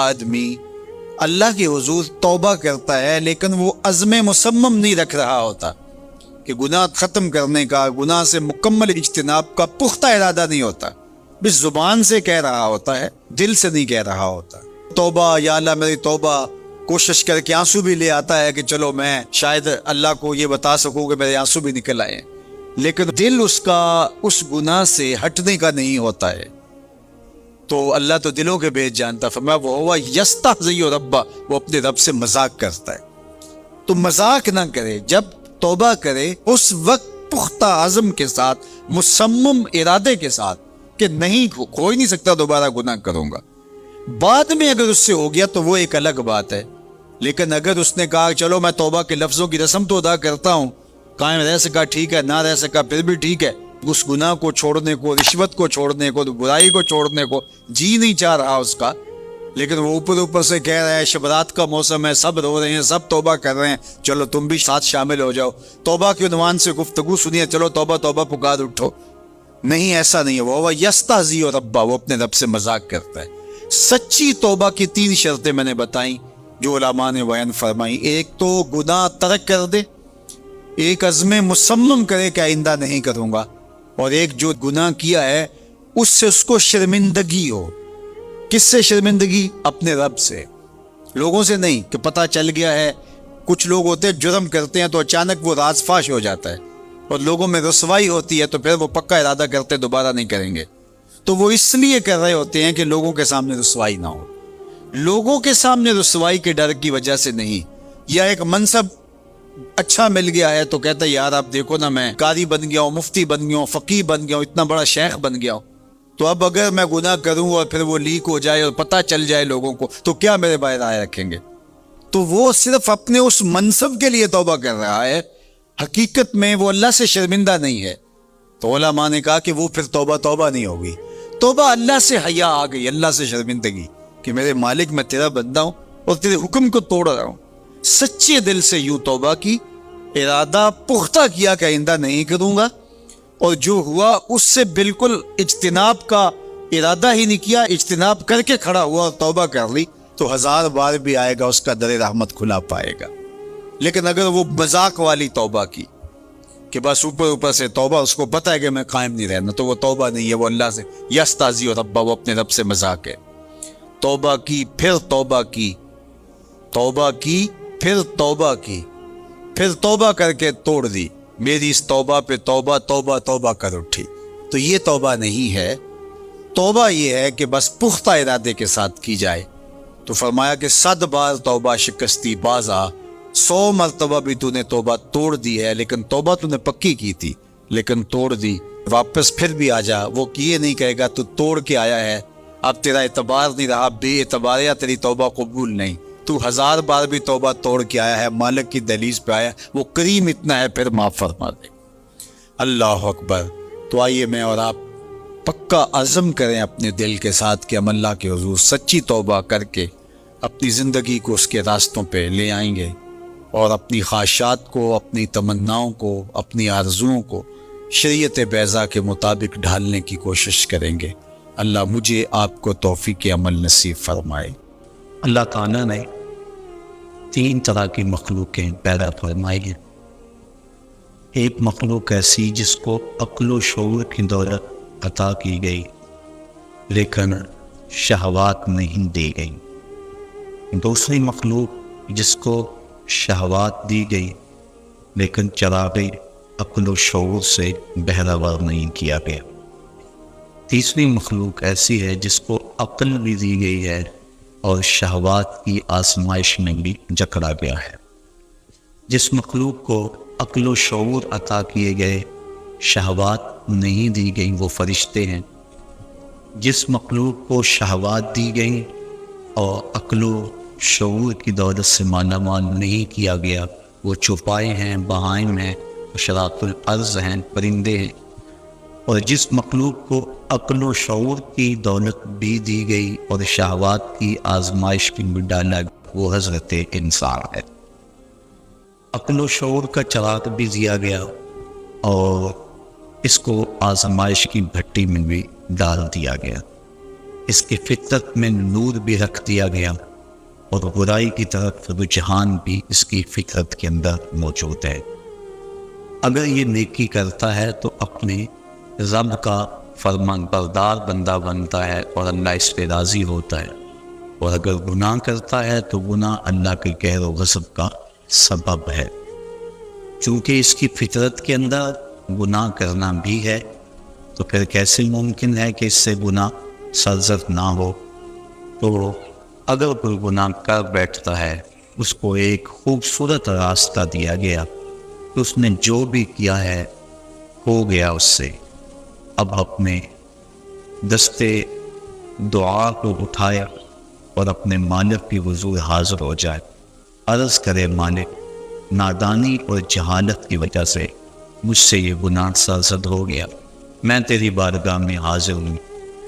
آدمی اللہ کے حضور توبہ کرتا ہے لیکن وہ عزم مصمم نہیں رکھ رہا ہوتا کہ گناہ ختم کرنے کا، گناہ سے مکمل اجتناب کا پختہ ارادہ نہیں ہوتا، بس زبان سے کہہ رہا ہوتا ہے، دل سے نہیں کہہ رہا ہوتا۔ توبہ یا اللہ میری توبہ، کوشش کر کے آنسو بھی لے آتا ہے کہ چلو میں شاید اللہ کو یہ بتا سکوں کہ میرے آنسو بھی نکل آئے، لیکن دل اس کا اس گناہ سے ہٹنے کا نہیں ہوتا ہے۔ تو اللہ تو دلوں کے بھید جانتا، فرمایا وہ یستہزئ ربہ، وہ اپنے رب سے مذاق کرتا ہے۔ تو مذاق نہ کرے، جب توبہ کرے اس وقت پختہ عزم کے ساتھ، مصمم ارادے کے ساتھ کہ نہیں، ہو ہی نہیں سکتا دوبارہ گناہ کروں گا۔ بعد میں اگر اس سے ہو گیا تو وہ ایک الگ بات ہے، لیکن اگر اس نے کہا چلو میں توبہ کے لفظوں کی رسم تو ادا کرتا ہوں، قائم رہ سکا ٹھیک ہے، نہ رہ سکا پھر بھی ٹھیک ہے، اس گناہ کو چھوڑنے کو، رشوت کو چھوڑنے کو، برائی کو چھوڑنے کو جی نہیں چاہ رہا اس کا، لیکن وہ اوپر سے کہہ رہا ہے شبرات کا موسم ہے، سب رو رہے ہیں، سب توبہ کر رہے ہیں، چلو تم بھی ساتھ شامل ہو جاؤ، توبہ کے عنوان سے گفتگو سنیے، چلو توبہ توبہ پکار اٹھو۔ نہیں، ایسا نہیں ہے، وہ یستہزئ ربہ، وہ اپنے رب سے مذاق کرتا ہے۔ سچی توبہ کی 3 شرطیں میں نے بتائیں جو علماء نے بیان فرمائی۔ ایک تو گناہ ترک کر دے، ایک عزم مصمم کرے کہ آئندہ نہیں کروں گا، اور ایک جو گناہ کیا ہے اس سے اس کو شرمندگی ہو۔ کس سے شرمندگی؟ اپنے رب سے، لوگوں سے نہیں کہ پتہ چل گیا ہے۔ کچھ لوگ ہوتے ہیں جرم کرتے ہیں تو اچانک وہ راز فاش ہو جاتا ہے اور لوگوں میں رسوائی ہوتی ہے، تو پھر وہ پکا ارادہ کرتے دوبارہ نہیں کریں گے، تو وہ اس لیے کر رہے ہوتے ہیں کہ لوگوں کے سامنے رسوائی نہ ہو۔ لوگوں کے سامنے رسوائی کے ڈر کی وجہ سے نہیں، یا ایک منصب اچھا مل گیا ہے تو کہتا ہے یار آپ دیکھو نا، میں قاضی بن گیا ہوں، مفتی بن گیا ہوں، فقیہ بن گیا ہوں، اتنا بڑا شیخ بن گیا ہوں، تو اب اگر میں گناہ کروں اور پھر وہ لیک ہو جائے اور پتہ چل جائے لوگوں کو تو کیا میرے بارے رائے رکھیں گے؟ تو وہ صرف اپنے اس منصب کے لیے توبہ کر رہا ہے، حقیقت میں وہ اللہ سے شرمندہ نہیں ہے۔ تو علماء نے کہا کہ وہ پھر توبہ نہیں ہوگی۔ توبہ اللہ سے حیا آ گئی، اللہ سے شرمندگی کہ میرے مالک میں تیرا بندہ ہوں اور تیرے حکم کو توڑ رہا ہوں۔ سچے دل سے یوں توبہ کی، ارادہ پختہ کیا کہ آئندہ نہیں کروں گا، اور جو ہوا اس سے بالکل اجتناب کا ارادہ ہی نہیں کیا، اجتناب کر کے کھڑا ہوا اور توبہ کر لی، تو 1000 بار بھی آئے گا اس کا در رحمت کھلا پائے گا۔ لیکن اگر وہ مذاق والی توبہ کی کہ بس اوپر سے توبہ، اس کو پتہ ہے کہ میں قائم نہیں رہنا، تو وہ توبہ نہیں ہے، وہ اللہ سے یستہزئ ربہ، وہ اپنے رب سے مذاق ہے۔ توبہ کی، پھر توبہ کی، توبہ کی، پھر توبہ کی، پھر توبہ کر کے توڑ دی، میری اس توبہ پہ توبہ توبہ توبہ کر اٹھی، تو یہ توبہ نہیں ہے۔ توبہ یہ ہے کہ بس پختہ ارادے کے ساتھ کی جائے۔ تو فرمایا کہ 100 بار توبہ شکستی باز آ، 100 مرتبہ بھی تو نے توبہ توڑ دی ہے، لیکن توبہ تو نے پکی کی تھی لیکن توڑ دی، واپس پھر بھی آ جا۔ وہ یہ نہیں کہے گا تو توڑ کے آیا ہے، اب تیرا اعتبار نہیں رہا، بے اعتبار، یا تیری توبہ قبول نہیں، تو 1000 بار بھی توبہ توڑ کے آیا ہے، مالک کی دہلیز پہ آیا، وہ کریم اتنا ہے پھر معاف فرما دے۔ اللہ اکبر۔ تو آئیے میں اور آپ پکا عزم کریں اپنے دل کے ساتھ کہ ہم اللہ کے حضور سچی توبہ کر کے اپنی زندگی کو اس کے راستوں پہ لے آئیں گے، اور اپنی خواہشات کو، اپنی تمناؤں کو، اپنی آرزوؤں کو شریعت بیضا کے مطابق ڈھالنے کی کوشش کریں گے۔ اللہ مجھے آپ کو توفیق عمل نصیب فرمائے۔ اللہ تعالیٰ نے 3 طرح کی مخلوقیں پیدا فرمائی ہیں۔ ایک مخلوق ایسی جس کو عقل و شعور کی دولت عطا کی گئی لیکن شہوات نہیں دی گئی۔ دوسری مخلوق جس کو شہوات دی گئی لیکن چراغ عقل و شعور سے بہرہور نہیں کیا گیا۔ تیسری مخلوق ایسی ہے جس کو عقل بھی دی گئی ہے اور شہوات کی آزمائش میں بھی جکڑا گیا ہے۔ جس مخلوق کو عقل و شعور عطا کیے گئے، شہوات نہیں دی گئیں، وہ فرشتے ہیں۔ جس مخلوق کو شہوات دی گئیں اور عقل و شعور کی دولت سے مالا مال نہیں کیا گیا، وہ چوپائے ہیں، بہائم ہیں، حشرات الارض ہیں، پرندے ہیں۔ اور جس مخلوق کو عقل و شعور کی دولت بھی دی گئی اور شہوات کی آزمائش میں ڈالا گیا، وہ حضرت انسان ہے۔ عقل و شعور کا چراغ بھی دیا گیا اور اس کو آزمائش کی بھٹی میں بھی ڈال دیا گیا۔ اس کی فطرت میں نور بھی رکھ دیا گیا اور برائی کی طرف رجحان بھی اس کی فطرت کے اندر موجود ہے۔ اگر یہ نیکی کرتا ہے تو اپنے رب کا فرمان بردار بندہ بنتا ہے اور اللہ اس پہ راضی ہوتا ہے، اور اگر گناہ کرتا ہے تو گناہ اللہ کے قہر و غضب کا سبب ہے۔ چونکہ اس کی فطرت کے اندر گناہ کرنا بھی ہے تو پھر کیسے ممکن ہے کہ اس سے گناہ سرزد نہ ہو؟ تو اگر کوئی گناہ کر بیٹھتا ہے، اس کو ایک خوبصورت راستہ دیا گیا کہ اس نے جو بھی کیا ہے ہو گیا اس سے، اب اپنے دستے دعا کو اٹھایا اور اپنے مالک کی حضور حاضر ہو جائے، عرض کرے مالک نادانی اور جہالت کی وجہ سے مجھ سے یہ گناہ سرزد ہو گیا، میں تیری بارگاہ میں حاضر ہوں۔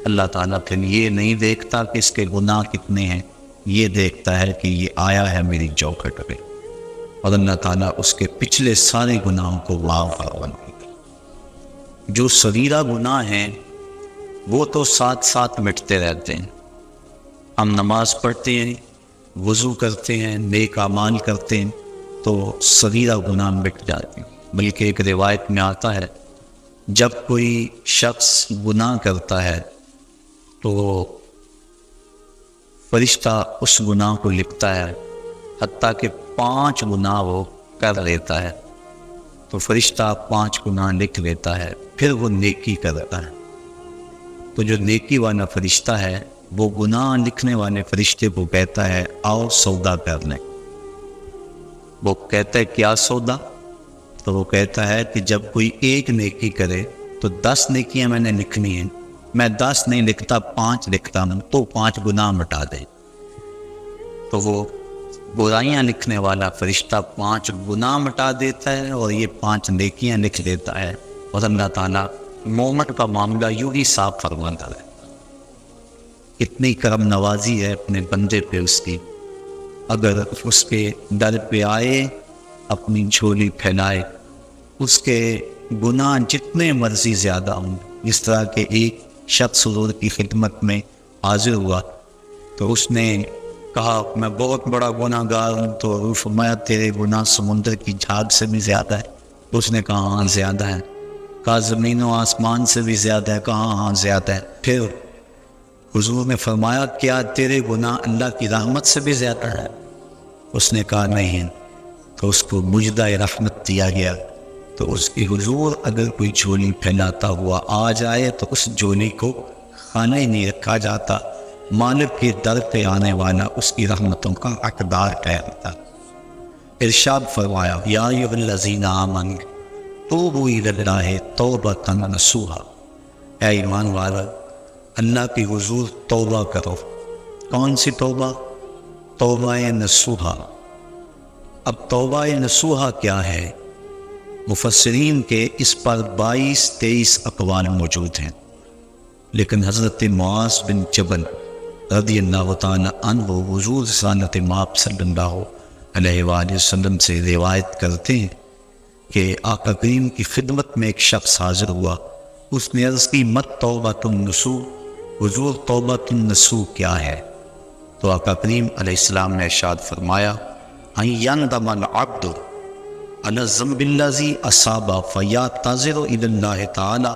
اللہ تعالیٰ پھر یہ نہیں دیکھتا کہ اس کے گناہ کتنے ہیں، یہ دیکھتا ہے کہ یہ آیا ہے میری چوکھٹ پہ، اور اللہ تعالیٰ اس کے پچھلے سارے گناہوں کو معاف فرما دیتا۔ جو صغیرہ گناہ ہیں وہ تو ساتھ ساتھ مٹتے رہتے ہیں، ہم نماز پڑھتے ہیں، وضو کرتے ہیں، نیک اعمال کرتے ہیں تو صغیرہ گناہ مٹ جاتے ہیں۔ بلکہ ایک روایت میں آتا ہے جب کوئی شخص گناہ کرتا ہے تو فرشتہ اس گناہ کو لکھتا ہے، حتیٰ کہ 5 گناہ وہ کر لیتا ہے تو فرشتہ 5 گناہ لکھ لیتا ہے، پھر وہ نیکی کرتا ہے۔ تو جو نیکی والا فرشتہ ہے وہ گناہ لکھنے والے فرشتے کو کہتا ہے آؤ سودا کر لیں۔ وہ کہتا ہے کیا سودا؟ تو وہ کہتا ہے کہ جب کوئی ایک نیکی کرے تو 10 نیکیاں میں نے لکھنی ہیں، میں 10 نہیں لکھتا 5 لکھتا ہوں، تو 5 گناہ مٹا دے۔ تو وہ برائیاں لکھنے والا فرشتہ 5 گناہ مٹا دیتا ہے اور یہ 5 نیکیاں لکھ دیتا ہے، اور اللہ تعالیٰ مومن کا معاملہ یوں ہی صاف فرماتا ہے۔ اتنی کرم نوازی ہے اپنے بندے پہ اس کی، اگر اس کے در پہ آئے اپنی جھولی پھیلائے، اس کے گناہ جتنے مرضی زیادہ ہوں، اس طرح کہ ایک شخص حضور کی خدمت میں حاضر ہوا تو اس نے کہا میں بہت بڑا گناہ گار ہوں، تو فرمایا تیرے گناہ سمندر کی جھاگ سے بھی زیادہ ہے؟ تو اس نے کہا ہاں زیادہ ہے۔ کہا زمین و آسمان سے بھی زیادہ ہے؟ کہا ہاں زیادہ ہے۔ پھر حضور نے فرمایا کیا تیرے گناہ اللہ کی رحمت سے بھی زیادہ ہے؟ اس نے کہا نہیں۔ تو اس کو مجدہ رحمت دیا گیا۔ تو اس کی حضور اگر کوئی جھولی پھیلاتا ہوا آ جائے تو اس جھولی کو خانہ ہی نہیں رکھا جاتا، مالک کے در پہ آنے والا اس کی رحمتوں کا حقدار ٹھہرتا۔ ارشاد فرمایا یا ایھا الذین آمنوا توبوا الی اللہ توبۃ نصوحا، اے ایمان والا اللہ کی حضور توبہ کرو۔ کون سی توبہ؟ توبہ نصوحا۔ اب توبہ نصوحا کیا ہے؟ مفسرین کے اس پر 22-23 اقوال موجود ہیں، لیکن حضرت معاذ بن جبل رضی اللہ تعالی عنہ حضور رسالت مآب صلی اللہ علیہ وآلہ وسلم سے روایت کرتے ہیں کہ آقا کریم کی خدمت میں ایک شخص حاضر ہوا، اس نے عرض کی مت توبۃ النصوح، حضور توبۃ النصوح کیا ہے؟ تو آقا کریم علیہ السلام نے ارشاد فرمایا ان یندم العبد علی الذنب الذی اصاب فیعتذر الی اللہ تعالی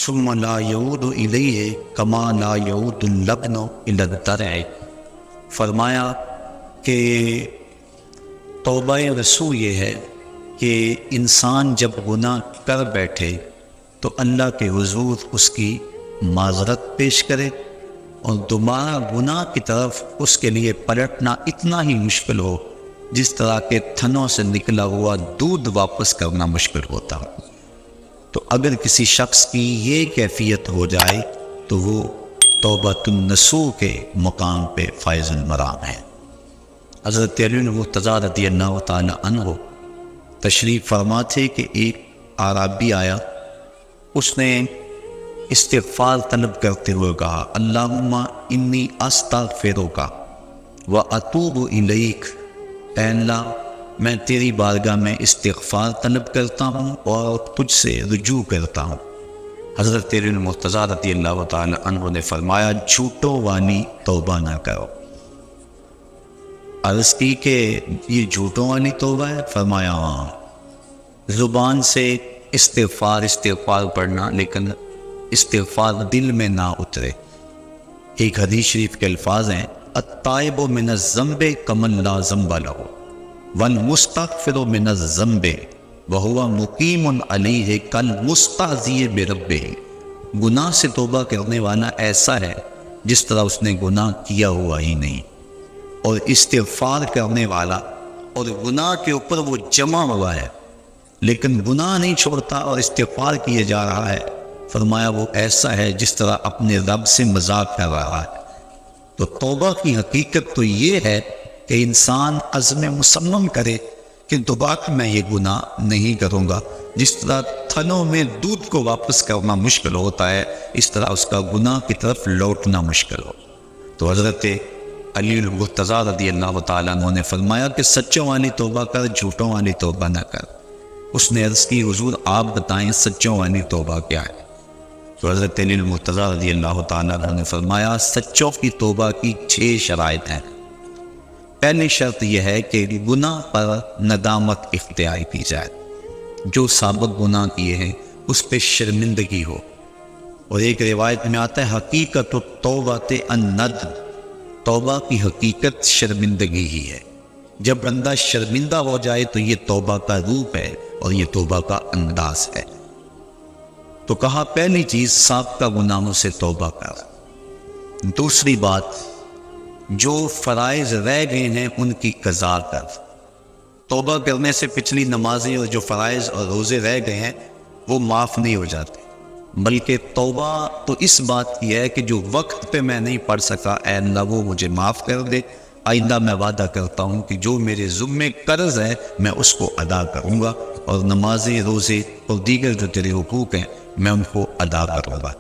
ثم لا یعود الیہ کما لا یعود اللبن الی الدرع۔ فرمایا کہ توبہ رسول یہ ہے کہ انسان جب گناہ کر بیٹھے تو اللہ کے حضور اس کی معذرت پیش کرے، اور دوبارہ گناہ کی طرف اس کے لیے پلٹنا اتنا ہی مشکل ہو جس طرح کے تھنوں سے نکلا ہوا دودھ واپس کرنا مشکل ہوتا ہو۔ تو اگر کسی شخص کی یہ کیفیت ہو جائے تو وہ توبۃ النصوح کے مقام پہ فائز المرام ہے۔ حضرت علی مرتضیٰ رضی اللہ تعالی عنہ تشریف فرما تھے کہ ایک اعرابی آیا، اس نے استغفار طلب کرتے ہوئے کہا اللہم انی استغفرک و اتوب الیک، اے اللہ میں تیری بارگاہ میں استغفار طلب کرتا ہوں اور تجھ سے رجوع کرتا ہوں۔ حضرت مرتضیٰ رضی اللہ تعالی عنہ نے فرمایا جھوٹوں والی توبہ نہ کرو۔ عرض کی کہ یہ جھوٹوں والی توبہ ہے؟ فرمایا ہاں، زبان سے استغفار پڑھنا لیکن استغفار دل میں نہ اترے۔ ایک حدیث شریف کے الفاظ ہیں التائب من الذنب کمن لا ذنب لہ والمستغفر من الذنب وہو مقیم علیہ کالمستہزئ بربہ۔ گناہ سے توبہ کرنے والا ایسا ہے جس طرح اس نے گناہ کیا ہوا ہی نہیں، اور استغفار کرنے والا اور گناہ کے اوپر وہ جمع ہوا ہے لیکن گناہ نہیں چھوڑتا اور استغفار کیے جا رہا ہے، فرمایا وہ ایسا ہے جس طرح اپنے رب سے مذاق کر رہا ہے۔ تو توبہ کی حقیقت تو یہ ہے کہ انسان عزم مصمم کرے کہ دوبارہ میں یہ گناہ نہیں کروں گا۔ جس طرح تھنوں میں دودھ کو واپس کرنا مشکل ہوتا ہے، اس طرح اس کا گناہ کی طرف لوٹنا مشکل ہو۔ تو حضرت علی المرتضیٰ رضی اللہ تعالیٰ عنہ نے فرمایا کہ سچوں والی توبہ کر، جھوٹوں والی توبہ نہ کر۔ اس نے عرض کی حضور آپ بتائیں سچوں والی توبہ کیا ہے؟ تو حضرت علی المرتضیٰ رضی اللہ تعالیٰ عنہ نے فرمایا سچوں کی توبہ کی 6 شرائط ہیں۔ پہلی شرط یہ ہے کہ گناہ پر ندامت اختیار کی جائے، جو سابق گناہ کیے ہیں اس پہ شرمندگی ہو۔ اور ایک روایت میں آتا ہے حقیقت التوبۃ الندم، توبہ کی حقیقت شرمندگی ہی ہے۔ جب بندہ شرمندہ ہو جائے تو یہ توبہ کا روپ ہے اور یہ توبہ کا انداز ہے۔ تو کہا پہلی چیز سابقہ گناہوں سے توبہ کر۔ دوسری بات جو فرائض رہ گئے ہیں ان کی قضا کر۔ توبہ کرنے سے پچھلی نمازیں اور جو فرائض اور روزے رہ گئے ہیں وہ معاف نہیں ہو جاتے، بلکہ توبہ تو اس بات کی ہے کہ جو وقت پہ میں نہیں پڑھ سکا اے اللہ وہ مجھے معاف کر دے، آئندہ میں وعدہ کرتا ہوں کہ جو میرے ذمے قرض ہے میں اس کو ادا کروں گا، اور نمازیں روزے اور دیگر جو تیرے حقوق ہیں میں ان کو ادا کروں گا۔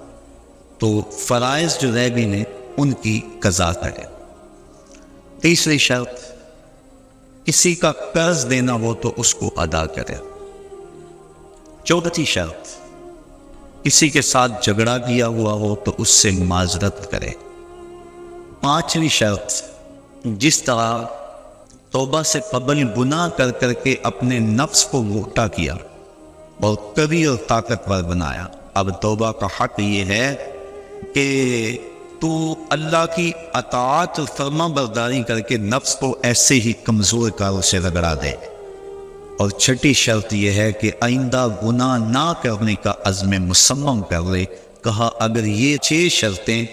تو فرائض جو رہ گئے ہیں ان کی قضا کرے۔ تیسری شرط کسی کا قرض دینا ہو تو اس کو ادا کرے۔ چوتھی شرط کسی کے ساتھ جھگڑا کیا ہوا ہو تو اس سے معذرت کرے۔ پانچویں شرط جس طرح توبہ سے قبل گناہ کر کر کے اپنے نفس کو موٹا کیا اور قوی اور طاقتور بنایا، اب توبہ کا حق یہ ہے کہ تو اللہ کی اطاعت اور فرما برداری کر کے نفس کو ایسے ہی کمزور کار سے رگڑا دے۔ اور چھٹی شرط یہ ہے کہ آئندہ گناہ نہ کرنے کا عزم مصمم کر لے۔ کہا اگر یہ 6 شرطیں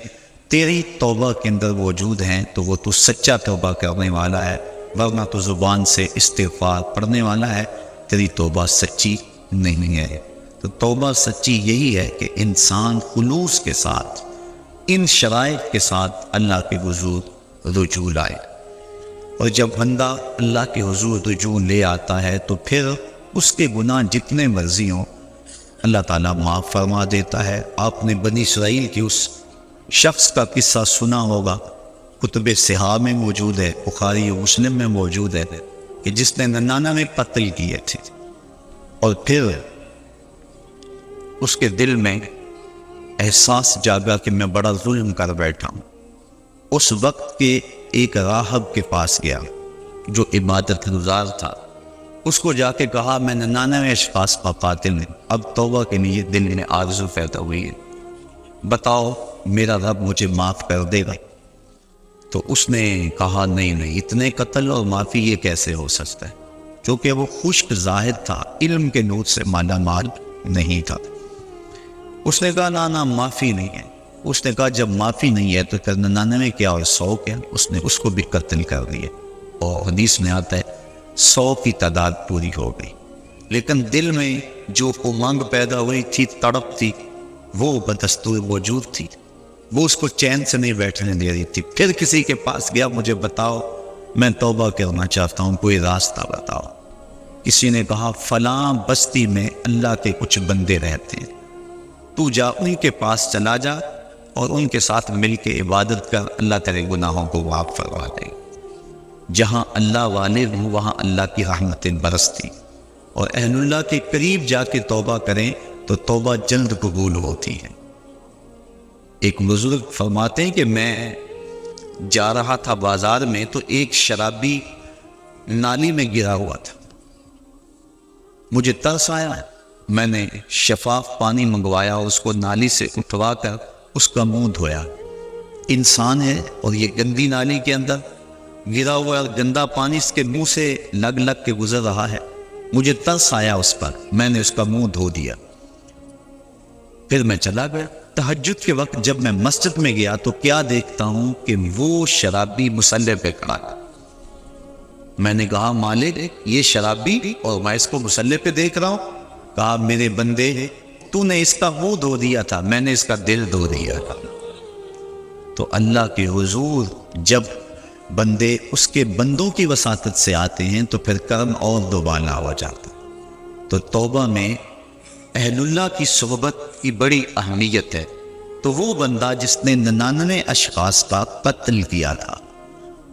تیری توبہ کے اندر موجود ہیں تو وہ تو سچا توبہ کرنے والا ہے، ورنہ تو زبان سے استغفار پڑھنے والا ہے، تیری توبہ سچی نہیں ہے۔ تو توبہ سچی یہی ہے کہ انسان خلوص کے ساتھ ان شرائط کے ساتھ اللہ کے حضور رجوع لائے، اور جب بندہ اللہ کے حضور رجوع لے آتا ہے تو پھر اس کے گناہ جتنے مرضی ہوں اللہ تعالیٰ معاف فرما دیتا ہے۔ آپ نے بنی اسرائیل کی اس شخص کا قصہ سنا ہوگا، کتب صحاح میں موجود ہے، بخاری و مسلم میں موجود ہے، کہ جس نے 99 قتل کیے تھے اور پھر اس کے دل میں احساس جاگا کہ میں بڑا ظلم کر بیٹھا ہوں۔ اس وقت کے ایک راہب کے پاس گیا جو عبادت گزار تھا، اس کو جا کے کہا میں 99 اشخاص کا قاتل ہوں، اب توبہ کے لیے دل میں آرزو پیدا ہوئی ہے، بتاؤ میرا رب مجھے معاف کر دے گا؟ تو اس نے کہا نہیں، اتنے قتل اور معافی یہ کیسے ہو سکتا ہے، کیونکہ وہ خشک زاہد تھا، علم کے نور سے مالا مال نہیں تھا۔ اس نے کہا نہ معافی نہیں ہے۔ اس نے کہا جب معافی نہیں ہے تو 99 کیا اور 100 کیا؟ اس نے اس کو بھی قتل کر دیا، اور حدیث میں آتا ہے 100 کی تعداد پوری ہو گئی، لیکن دل میں جو امنگ پیدا ہوئی تھی، تڑپ تھی، وہ بدستور موجود تھی، وہ اس کو چین سے نہیں بیٹھنے دے رہی تھی۔ پھر کسی کے پاس گیا، مجھے بتاؤ میں توبہ کرنا چاہتا ہوں، کوئی راستہ بتاؤ۔ کسی نے کہا فلاں بستی میں اللہ کے کچھ بندے رہتے ہیں، تو جا ان کے پاس چلا جا اور ان کے ساتھ مل کے عبادت کر، اللہ تیرے گناہوں کو معاف فرما دے گا۔ جہاں اللہ والے ہوں وہاں اللہ کی رحمتیں برستی، اور اہل اللہ کے قریب جا کے توبہ کریں تو توبہ جلد قبول ہوتی ہے۔ ایک بزرگ فرماتے ہیں کہ میں جا رہا تھا بازار میں تو ایک شرابی نالی میں گرا ہوا تھا، مجھے ترس آیا، میں نے شفاف پانی منگوایا اور اس کو نالی سے اٹھوا کر اس کا منہ دھویا۔ انسان ہے اور یہ گندی نالی کے اندر گرا ہوا اور گندا پانی اس کے منہ سے لگ لگ کے گزر رہا ہے، مجھے ترس آیا اس پر، میں نے اس کا منہ دھو دیا۔ پھر میں چلا گیا۔ تہجد کے وقت جب میں مسجد میں گیا تو کیا دیکھتا ہوں کہ وہ شرابی مصلی پہ کھڑا تھا۔ میں نے کہا مالک یہ شرابی اور میں اس کو مصلی پہ دیکھ رہا ہوں۔ کہا میرے بندے تو نے اس کا منہ دھو دیا تھا، میں نے اس کا دل دھو دیا تھا۔ تو اللہ کے حضور جب بندے اس کے بندوں کی وساطت سے آتے ہیں تو پھر کرم اور دوبالا ہو جاتا۔ تو توبہ میں اہل اللہ کی صحبت کی بڑی اہمیت ہے۔ تو وہ بندہ جس نے 99 اشخاص کا قتل کیا تھا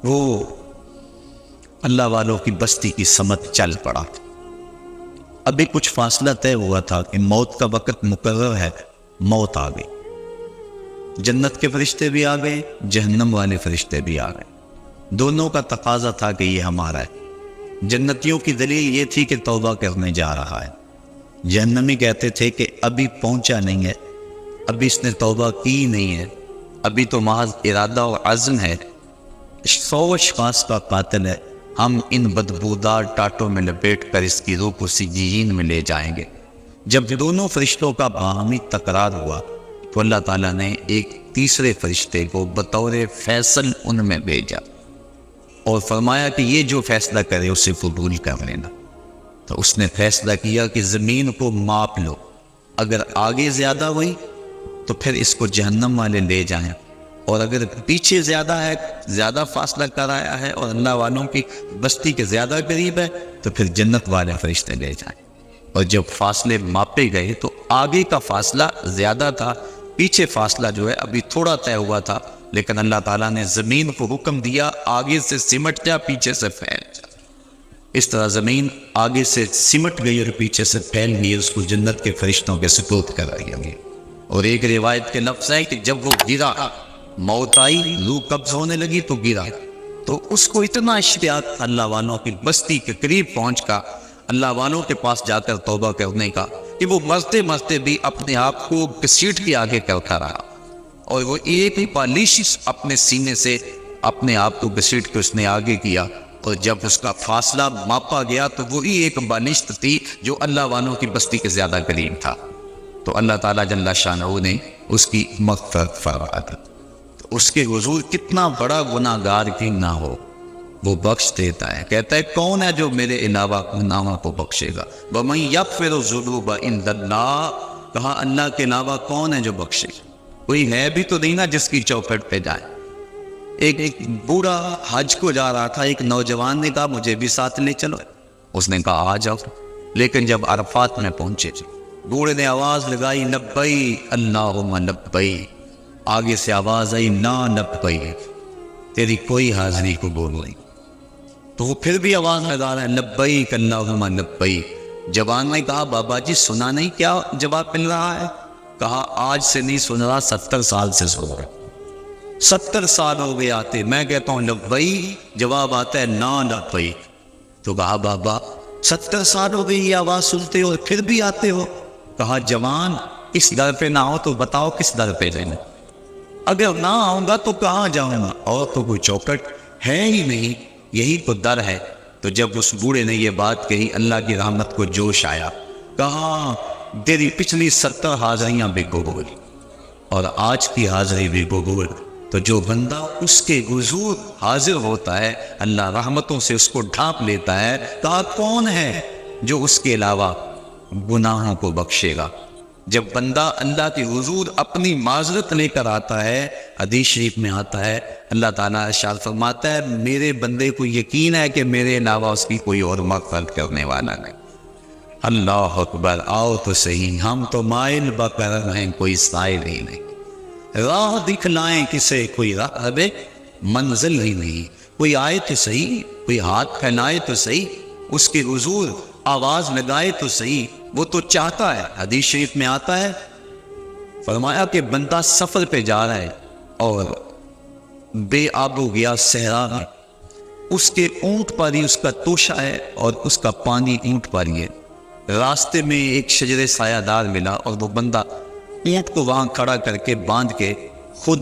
وہ اللہ والوں کی بستی کی سمت چل پڑا۔ ابھی کچھ فاصلہ طے ہوا تھا کہ موت کا وقت مقرر ہے، موت آ گئی۔ جنت کے فرشتے بھی آ گئے، جہنم والے فرشتے بھی آ گئے، دونوں کا تقاضا تھا کہ یہ ہمارا ہے۔ جنتیوں کی دلیل یہ تھی کہ توبہ کرنے جا رہا ہے، جہنمی کہتے تھے کہ ابھی پہنچا نہیں ہے، ابھی اس نے توبہ کی نہیں ہے، ابھی تو محض ارادہ اور عزم ہے، 100 اشخاص کا قاتل ہے، ہم ان بدبودار ٹاٹوں میں لپیٹ کر اس کی روح کو سجین میں لے جائیں گے۔ جب دونوں فرشتوں کا باہمی تکرار ہوا تو اللہ تعالیٰ نے ایک تیسرے فرشتے کو بطور فیصل ان میں بھیجا اور فرمایا کہ یہ جو فیصلہ کرے اسے قبول کر لینا۔ تو اس نے فیصلہ کیا کہ زمین کو ماپ لو، اگر آگے زیادہ ہوئی تو پھر اس کو جہنم والے لے جائیں، اور اگر پیچھے زیادہ ہے، زیادہ فاصلہ کر آیا ہے اور اللہ والوں کی بستی کے زیادہ قریب ہے تو پھر جنت والے فرشتے لے جائیں۔ اور جب فاصلے ماپے گئے تو آگے کا فاصلہ زیادہ تھا، پیچھے فاصلہ جو ہے ابھی تھوڑا طے ہوا تھا، لیکن اللہ تعالیٰ نے زمین کو حکم دیا آگے سے سمٹ جا، پیچھے سے پھیل جا۔ اس طرح زمین آگے سے سمٹ گئی اور پیچھے سے پھیل گئی، اس کو جنت کے فرشتوں کے سپرد کر دیا گیا۔ اور ایک روایت کے لفظ ہے کہ جب وہ گرا، موت آئی، روح قبض ہونے لگی تو گرا، تو اس کو اتنا اشتیاق تھا اللہ والوں کی بستی کے قریب پہنچ کا، اللہ والوں کے پاس جا کر توبہ کرنے کا، کہ وہ مرتے مرتے بھی اپنے آپ کو گھسیٹ کے آگے کرتا رہا، اور وہ ایک ہی پالیش اپنے سینے سے اپنے آپ کو گھسیٹ کے اس نے آگے کیا، اور جب اس کا فاصلہ ماپا گیا تو وہی ایک بالشت تھی جو اللہ والوں کی بستی کے زیادہ قریب تھا۔ تو اللہ تعالیٰ جل شانہ نے اس کی مغفرت فرما دی۔ اس کے حضور کتنا بڑا گناہ گار کی نہ ہو وہ بخش دیتا ہے۔ کہتا ہے کون ہے جو میرے علاوہ گناہوں کو بخشے گا؟ وَمَن يَغْفِرُ الذُّنُوبَ إِلَّا اللَّهُ، کہا اللہ کے علاوہ کون ہے جو بخشے گا؟ کوئی ہے بھی تو نہیں نا جس کی چوکھٹ پہ جائے۔ ایک بوڑھا حج کو جا رہا تھا، ایک نوجوان نے کہا مجھے بھی ساتھ لے چلو، اس نے کہا آ جاؤ، لیکن جب عرفات میں پہنچے بوڑھے نے آواز لگائی لبئی اللہم لبئی، آگے سے آواز آئی نا لبئی، تیری کوئی حاضری قبول نہیں۔ تو وہ پھر بھی آواز لگا رہا ہے لبیک اللہم لبیک۔ جوان نے کہا بابا جی سنا نہیں کیا جواب مل رہا ہے؟ کہا آج سے نہیں سن رہا، 70 سال سے سن رہا، 70 سال ہو گئے آتے، میں کہتا ہوں لبیک، جواب آتا ہے نا لبیک۔ تو کہا بابا 70 سال ہو گئی یہ آواز سنتے ہو پھر بھی آتے ہو؟ کہا جوان اس در پہ نہ ہو تو بتاؤ کس در پہ جائیں، اگر نہ آؤں گا تو کہاں جاؤں گا، اور تو کوئی چوکٹ ہے ہی نہیں، یہی تو در ہے۔ تو جب اس بوڑھے نے یہ بات کہی اللہ کی رحمت کو جوش آیا، کہا تیری پچھلی 70 حاضریاں بھی قبول اور آج کی حاضری بھی قبول۔ تو جو بندہ اس کے حضور حاضر ہوتا ہے اللہ رحمتوں سے اس کو ڈھانپ لیتا ہے۔ کہا کون ہے جو اس کے علاوہ گناہوں کو بخشے گا؟ جب بندہ اللہ کے حضور اپنی معذرت لے کر آتا ہے، حدیث شریف میں آتا ہے اللہ تعالیٰ ارشاد فرماتا ہے میرے بندے کو یقین ہے کہ میرے علاوہ اس کی کوئی اور مغفرت کرنے والا نہیں۔ اللہ اکبر، آؤ تو صحیح، ہم تو مائل بکرم ہیں، کوئی سائل ہی نہیں، راہ دکھلائیں کسے کوئی راہ منزل ہی نہیں، کوئی آئے تو صحیح، کوئی ہاتھ پھیلائے تو صحیح، اس کے حضور آواز لگائے تو صحیح، وہ تو چاہتا ہے، حدیث شریف میں آتا ہے، فرمایا کہ بندہ سفر پہ جا رہا ہے اور بے آب و گیا صحرا ہے، اس کے اونٹ پر ہی اس کا توشہ ہے اور اس کا پانی اونٹ پر ہی ہے۔ راستے میں ایک شجر سایہ دار ملا اور وہ بندہ اونٹ کو وہاں کھڑا کر کے باندھ کے خود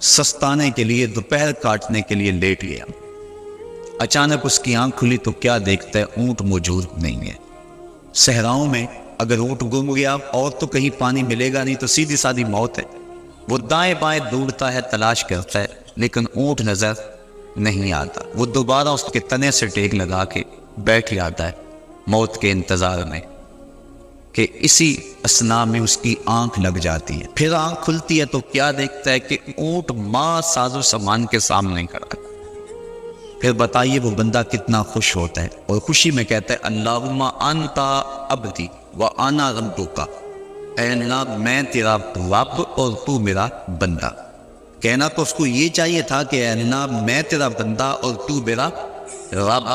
سستانے کے لیے، دوپہر کاٹنے کے لیے لیٹ گیا۔ اچانک اس کی آنکھ کھلی تو کیا دیکھتا ہے؟ اونٹ موجود نہیں ہے۔ صحراؤں میں اگر اونٹ گم گیا اور تو کہیں پانی ملے گا نہیں تو سیدھی سادھی موت ہے۔ وہ دائیں بائیں ڈھونڈتا ہے، تلاش کرتا ہے، لیکن اونٹ نظر نہیں آتا۔ وہ دوبارہ اس کے تنے سے ٹیک لگا کے بیٹھ جاتا ہے موت کے انتظار میں، کہ اسی اثنا میں اس کی آنکھ لگ جاتی ہے۔ پھر آنکھ کھلتی ہے تو کیا دیکھتا ہے کہ اونٹ ماں ساز و سامان کے سامنے کھڑا ہے۔ پھر بتائیے وہ بندہ کتنا خوش ہوتا ہے، اور خوشی میں کہتا ہے اللہم انتا عبدی وانا ربک، اے اللہ میں تیرا رب اور تو میرا بندہ۔ کہنا تو اس کو یہ چاہیے تھا کہ اے اللہ میں تیرا بندہ اور تو میرا رب،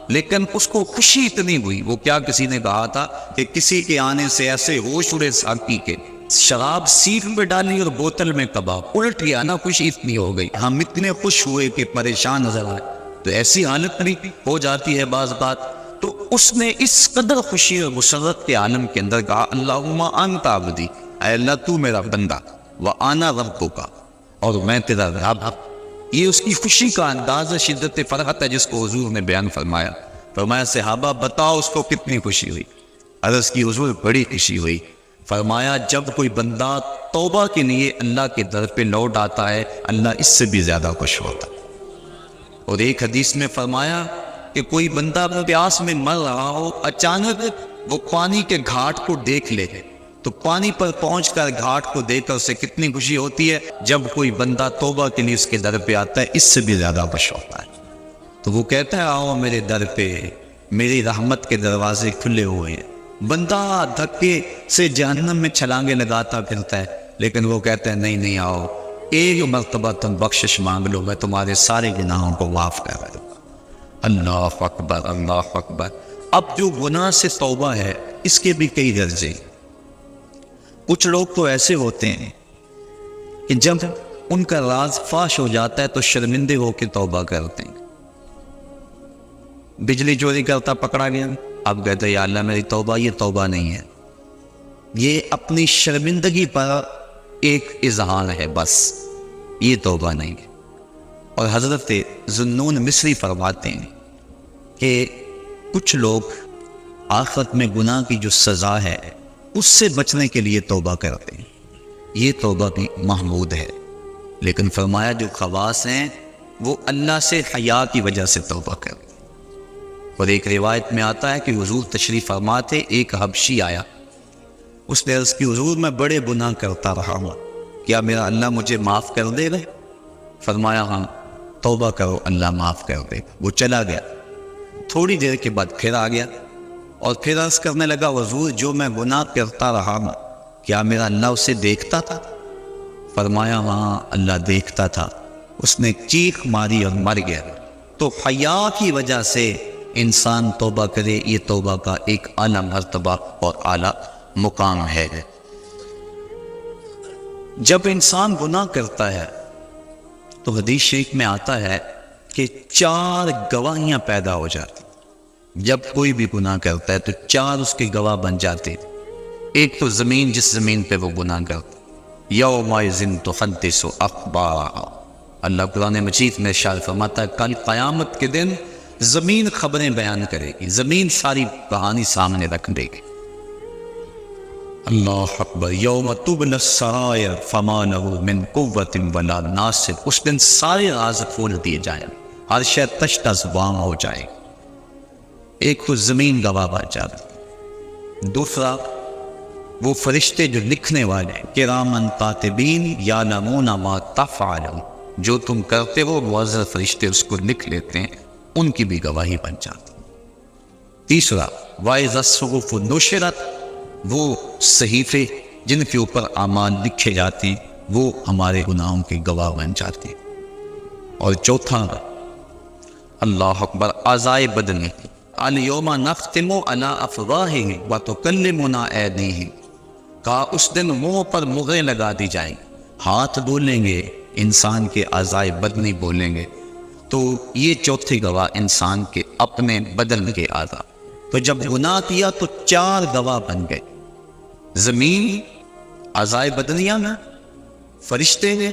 لیکن اس کو خوشی اتنی ہوئی، وہ کیا کسی نے کہا تھا کہ کسی کے آنے سے ایسے ہوش اڑے ساقی کے، شراب سیخ میں ڈالی اور بوتل میں کباب، الٹ گیا نا، خوشی اتنی ہو گئی۔ ہم اتنے خوش ہوئے کہ پریشان نظر آئے، تو ایسی حالت نہیں ہو جاتی ہے بعض بات۔ تو اس نے اس قدر خوشی اور مسرت کے عالم کے اندر کہا اللہم انت عبدی، اے اللہ تو میرا بندہ، وانا ربک، اور میں تیرا رب۔ یہ اس کی خوشی کا انداز شدت فرحت ہے جس کو حضور نے بیان فرمایا۔ فرمایا صحابہ بتاؤ اس کو کتنی خوشی ہوئی؟ عرض کی حضور بڑی خوشی ہوئی۔ فرمایا جب کوئی بندہ توبہ کے لیے اللہ کے در پہ لوٹ آتا ہے، اللہ اس سے بھی زیادہ خوش ہوتا ہے۔ اور ایک حدیث میں فرمایا کہ کوئی بندہ پیاس میں مر رہا ہو، اچانک وہ پانی کے گھاٹ کو دیکھ لے، تو پانی پر پہنچ کر گھاٹ کو دیکھ کر اسے کتنی خوشی ہوتی ہے۔ جب کوئی بندہ توبہ کے لیے اس کے در پہ آتا ہے، اس سے بھی زیادہ خوش ہوتا ہے۔ تو وہ کہتا ہے آؤ میرے در پہ، میری رحمت کے دروازے کھلے ہوئے ہیں۔ بندہ دھکے سے جہنم میں چھلانگے لگاتا پھرتا ہے، لیکن وہ کہتا ہے نہیں نہیں، آؤ ایک مرتبہ تم بخشش مانگ لو، میں تمہارے سارے گناہوں کو معاف کر دوں گا۔ اللہ اکبر، اللہ اکبر۔ اب جو گناہ سے توبہ ہے اس کے بھی کئی درجے۔ کچھ لوگ تو ایسے ہوتے ہیں کہ جب ان کا راز فاش ہو جاتا ہے تو شرمندے ہو کے توبہ کرتے ہیں۔ بجلی چوری کرتا پکڑا گیا، اب کہتے یا اللہ میری توبہ، یہ توبہ نہیں ہے، یہ اپنی شرمندگی پر ایک اظہار ہے، بس یہ توبہ نہیں ہے۔ اور حضرت ذوالنون مصری فرماتے ہیں کہ کچھ لوگ آخرت میں گناہ کی جو سزا ہے اس سے بچنے کے لیے توبہ کرتے ہیں، یہ توبہ بھی محمود ہے۔ لیکن فرمایا جو خواص ہیں وہ اللہ سے حیا کی وجہ سے توبہ کرتے ہیں۔ اور ایک روایت میں آتا ہے کہ حضور تشریف فرما تھے، ایک حبشی آیا، اس نے عرض کی حضور میں بڑے گناہ کرتا رہا ہوں، کیا میرا اللہ مجھے معاف کر دے گا؟ فرمایا ہاں توبہ کرو اللہ معاف کر دے گا۔ وہ چلا گیا، تھوڑی دیر کے بعد پھر آ گیا اور پھر عرض کرنے لگا حضور جو میں گناہ کرتا رہا ہوں کیا میرا اللہ اسے دیکھتا تھا؟ فرمایا ہاں اللہ دیکھتا تھا۔ اس نے چیخ ماری اور مر گیا۔ تو حیا کی وجہ سے انسان توبہ کرے، یہ توبہ کا ایک اعلیٰ مرتبہ اور اعلیٰ مقام ہے۔ جب انسان گناہ کرتا ہے تو حدیث شریف میں آتا ہے کہ 4 گواہیاں پیدا ہو جاتی۔ جب کوئی بھی گناہ کرتا ہے تو 4 اس کے گواہ بن جاتے۔ ایک تو زمین، جس زمین پہ وہ گناہ کرتا، یومئذ تحدث اخبارہا، اللہ قرآن مجید میں ارشاد فرماتا ہے کل قیامت کے دن زمین خبریں بیان کرے گی، زمین ساری کہانی سامنے رکھ دے گی۔ اللہ اکبر۔ یوم تبلی السرائر فما لہ من قوت ولا ناصر، اس دن سارے راز کھول دیے جائیں، ہر شے تش تش وام ہو جائے۔ ایک تو زمین گواہ بن جاتی، دوسرا وہ فرشتے جو لکھنے والے کرامن کاتبین یعلمون ما تفعلون، جو تم کرتے ہو معزز فرشتے اس کو لکھ لیتے ہیں، ان کی بھی گواہی بن جاتی۔ تیسرا وَإِذَا الصُّحُفُ نُشِرَتْ، وہ صحیفے جن کے اوپر اعمال لکھے جاتے ہیں وہ ہمارے گناہوں کے گواہ بن جاتے ہیں۔ اور چوتھا اللہ اکبر، اعضائے بدن الیوم نختم علی افواہہم وتکلمنا ایدیہم، کہا اس دن منہ پر مہریں لگا دی جائیں، ہاتھ بولیں گے، انسان کے اعضائے بدنی بولیں گے۔ تو یہ چوتھی گواہ انسان کے اپنے بدن کے اعضاء۔ تو جب گناہ کیا تو 4 گواہ بن گئے، زمین، اعضائے بدنیاں میں، فرشتے نے،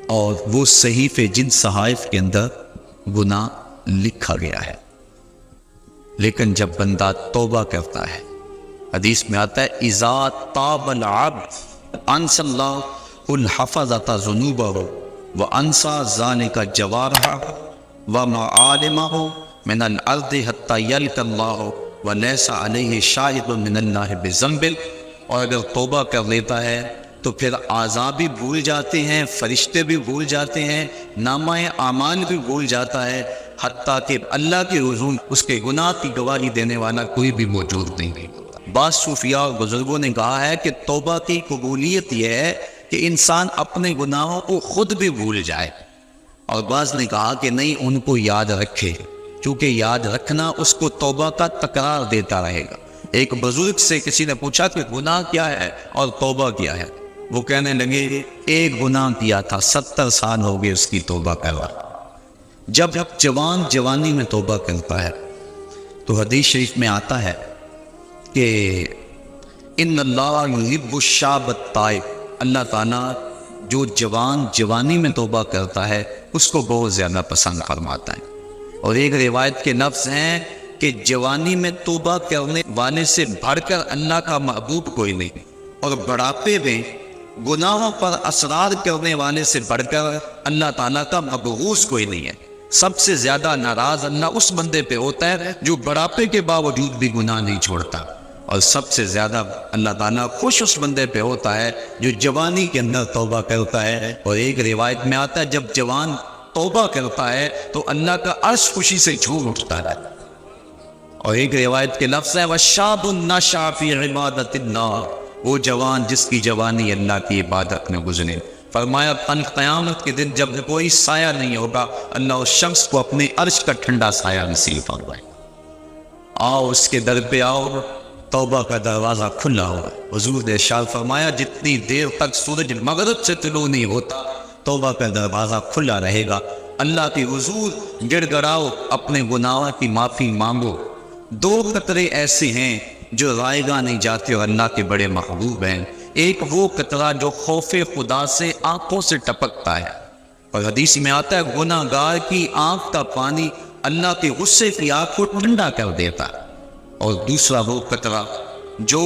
اور وہ صحیفے جن صحائف کے اندر گناہ لکھا گیا ہے۔ لیکن جب بندہ توبہ کرتا ہے، حدیث میں آتا ہے اذا تاب العبد انسى الله الحفظة ذنوبه وانسى ذلك جوارحه ومعالمه من الارض حتى يلقى الله وليس عليه شاهد من الله بذنب۔ اور اگر توبہ کر لیتا ہے تو پھر اعضاء بھی بھول جاتے ہیں، فرشتے بھی بھول جاتے ہیں، نامہ اعمال بھی بھول جاتا ہے، حتیٰ کہ اللہ کے حضور اس کے گناہ کی گواہی دینے والا کوئی بھی موجود نہیں۔ بعض صوفیاء اور بزرگوں نے کہا ہے کہ توبہ کی قبولیت یہ ہے کہ انسان اپنے گناہوں کو خود بھی بھول جائے، اور بعض نے کہا کہ نہیں، ان کو یاد رکھے، چونکہ یاد رکھنا اس کو توبہ کا تکرار دیتا رہے گا۔ ایک بزرگ سے کسی نے پوچھا کہ گناہ کیا ہے اور توبہ کیا ہے؟ وہ کہنے لگے ایک گناہ کیا تھا 70 سال ہو گئے اس کی توبہ کروا۔ جب جوان جوانی میں توبہ کرتا ہے تو حدیث شریف میں آتا ہے کہ ان اللہ یحب الشاب التائب، اللہ تعالیٰ جو جوان جوانی میں توبہ کرتا ہے اس کو بہت زیادہ پسند فرماتا ہے۔ اور ایک روایت کے لفظ ہیں کہ جوانی میں توبہ کرنے والے سے بڑھ کر اللہ کا محبوب کوئی نہیں، اور بڑھاپے میں گناہوں پر اصرار کرنے والے سے بڑھ کر اللہ تعالیٰ کا مبغوث کوئی نہیں ہے۔ سب سے زیادہ ناراض اللہ اس بندے پہ ہوتا ہے جو بڑھاپے کے باوجود بھی گناہ نہیں چھوڑتا، اور سب سے زیادہ اللہ تعالیٰ خوش اس بندے پہ ہوتا ہے جو جوانی کے اندر توبہ کرتا ہے۔ اور ایک روایت میں آتا ہے جب جوان توبہ کرتا ہے تو اللہ کا عرش خوشی سے جھوم اٹھتا ہے۔ اور ایک روایت کے لفظ ہے وَالشَّابُ النَّشَأَ فِي عِبَادَةِ اللَّهِ، وہ جوان جس کی جوانی اللہ کی عبادت میں گزرے۔ فرمایا قیامت کے دن جب کوئی سایہ نہیں ہوگا، اللہ اس شخص کو اپنے عرش کا ٹھنڈا سایہ نصیب فرمائے۔ آؤ اس کے در پہ آؤ، توبہ کا دروازہ کھلا ہوا۔ حضور نے ارشاد فرمایا جتنی دیر تک سورج مغرب سے طلوع نہیں ہوتا توبہ کا دروازہ کھلا رہے گا۔ اللہ کے حضور گڑ گڑاؤ، اپنے گناہوں کی معافی مانگو۔ 2 قطرے ایسے ہیں جو رائے گاہ نہیں جاتے اور اللہ کے بڑے محبوب ہیں۔ ایک وہ قطرہ جو خوف خدا سے آنکھوں سے ٹپکتا ہے، اور حدیث میں آتا ہے گناہ گار کی آنکھ کا پانی اللہ کے غصے کی آنکھ کو ٹھنڈا کر دیتا ہے۔ اور دوسرا وہ قطرہ جو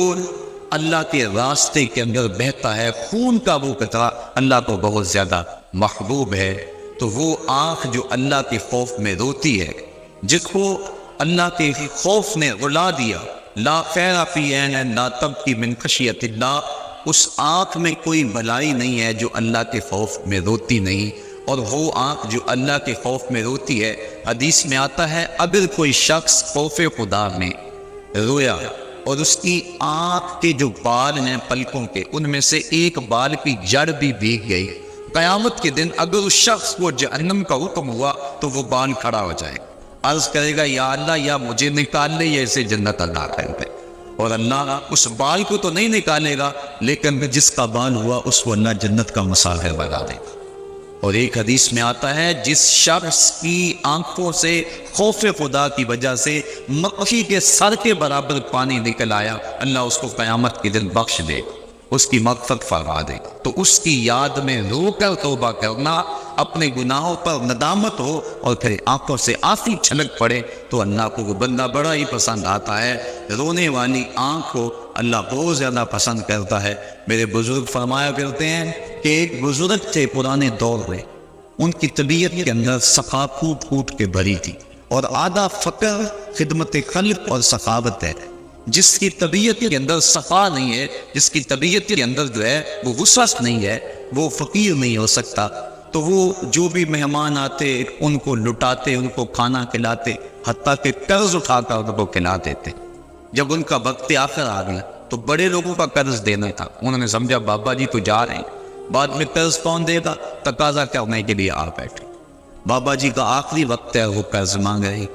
اللہ کے راستے کے اندر بہتا ہے، خون کا وہ قطرہ اللہ کو بہت زیادہ محبوب ہے۔ تو وہ آنکھ جو اللہ کے خوف میں روتی ہے، جس کو اللہ کے خوف نے رلا دیا، لا خیر فی عین لا تبکی من خشیت اللہ، اس آنکھ میں کوئی بھلائی نہیں ہے جو اللہ کے خوف میں روتی نہیں۔ اور وہ آنکھ جو اللہ کے خوف میں روتی ہے، حدیث میں آتا ہے اگر کوئی شخص خوف خدا میں رویا اور اس کی آنکھ کے جو بال ہیں پلکوں کے، ان میں سے ایک بال کی جڑ بھی بھیگ گئی، قیامت کے دن اگر اس شخص کو جہنم کا حکم ہوا تو وہ بال کھڑا ہو جائے، عرض کرے گا یا اللہ یا مجھے نکال لے یا اسے جنت اللہ کر دے۔ اور اللہ اس بال کو تو نہیں نکالے گا، لیکن جس کا بال ہوا اس کو اللہ جنت کا مسافر بنا دے گا۔ اور ایک حدیث میں آتا ہے جس شخص کی آنکھوں سے خوف خدا کی وجہ سے مکھی کے سر کے برابر پانی نکل آیا، اللہ اس کو قیامت کے دن بخش دے، اس کی مغفرت فرما دے۔ تو اس کی یاد میں رو کر توبہ کرنا، اپنے گناہوں پر ندامت ہو اور پھر آنکھوں سے آنسو چھلک پڑے تو اللہ کو وہ بندہ بڑا ہی پسند آتا ہے۔ رونے والی آنکھ کو اللہ بہت زیادہ پسند کرتا ہے۔ میرے بزرگ فرمایا کرتے ہیں کہ ایک بزرگ تھے پرانے دور میں، ان کی طبیعت کے اندر صفا پھوٹ پھوٹ کے بھری تھی، اور آدھا فقر، خدمت خلق اور سخاوت ہے۔ جس کی طبیعت کے اندر صفا نہیں ہے، جس کی طبیعت کے اندر جو ہے وہ وسعت نہیں ہے، وہ فقیر نہیں ہو سکتا۔ تو وہ جو بھی مہمان آتے ان کو لٹاتے، ان کو کھانا کھلاتے، حتیٰ کہ قرض اٹھا کر ان کو کھلا دیتے۔ جب ان کا وقت آخر آ گیا تو بڑے لوگوں کا قرض دینا تھا، انہوں نے سمجھا بابا جی تو جا رہے ہیں، بعد میں قرض کون دے گا، تقاضا کرنے کے لیے آ بیٹھے۔ بابا جی کا آخری وقت ہے، وہ قرض مانگ رہے،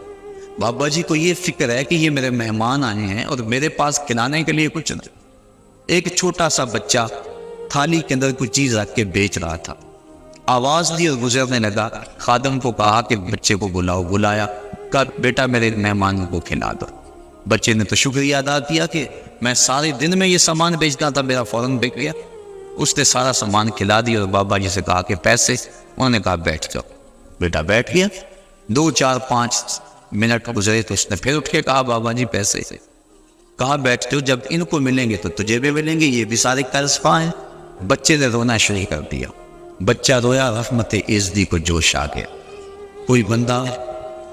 بابا جی کو یہ فکر ہے کہ یہ میرے مہمان آئے ہیں اور میرے پاس کھلانے کے لیے کچھ نہیں۔ ایک چھوٹا سا بچہ تھالی کے اندر کوئی چیز رکھ کے بیچ رہا تھا، آواز دی اور گزرنے لگا۔ خادم کو کہا کہ بچے کو بلاؤ، بلایا، کہا بیٹا میرے مہمانوں کو کھلا دو۔ بچے نے تو شکریہ ادا کیا کہ میں سارے دن میں یہ سامان بیچتا تھا، میرا فوراً بک گیا۔ اس نے سارا سامان کھلا دیا اور بابا جی سے کہا کہ پیسے، انہوں نے کہا بیٹھ جاؤ۔ بیٹا بیٹھ گیا۔ 2 4 5 منٹ گزرے تو اس نے پھر اٹھ کے کہا بابا جی پیسے، کہا بیٹھ جاؤ، جب ان کو ملیں گے تو تجھے بھی ملیں گے، یہ بھی سارے قرض خواہ ہیں۔ بچے نے رونا شروع کر دیا۔ بچہ رویا، رحمت عزدی کو جوش آ گیا۔ کوئی بندہ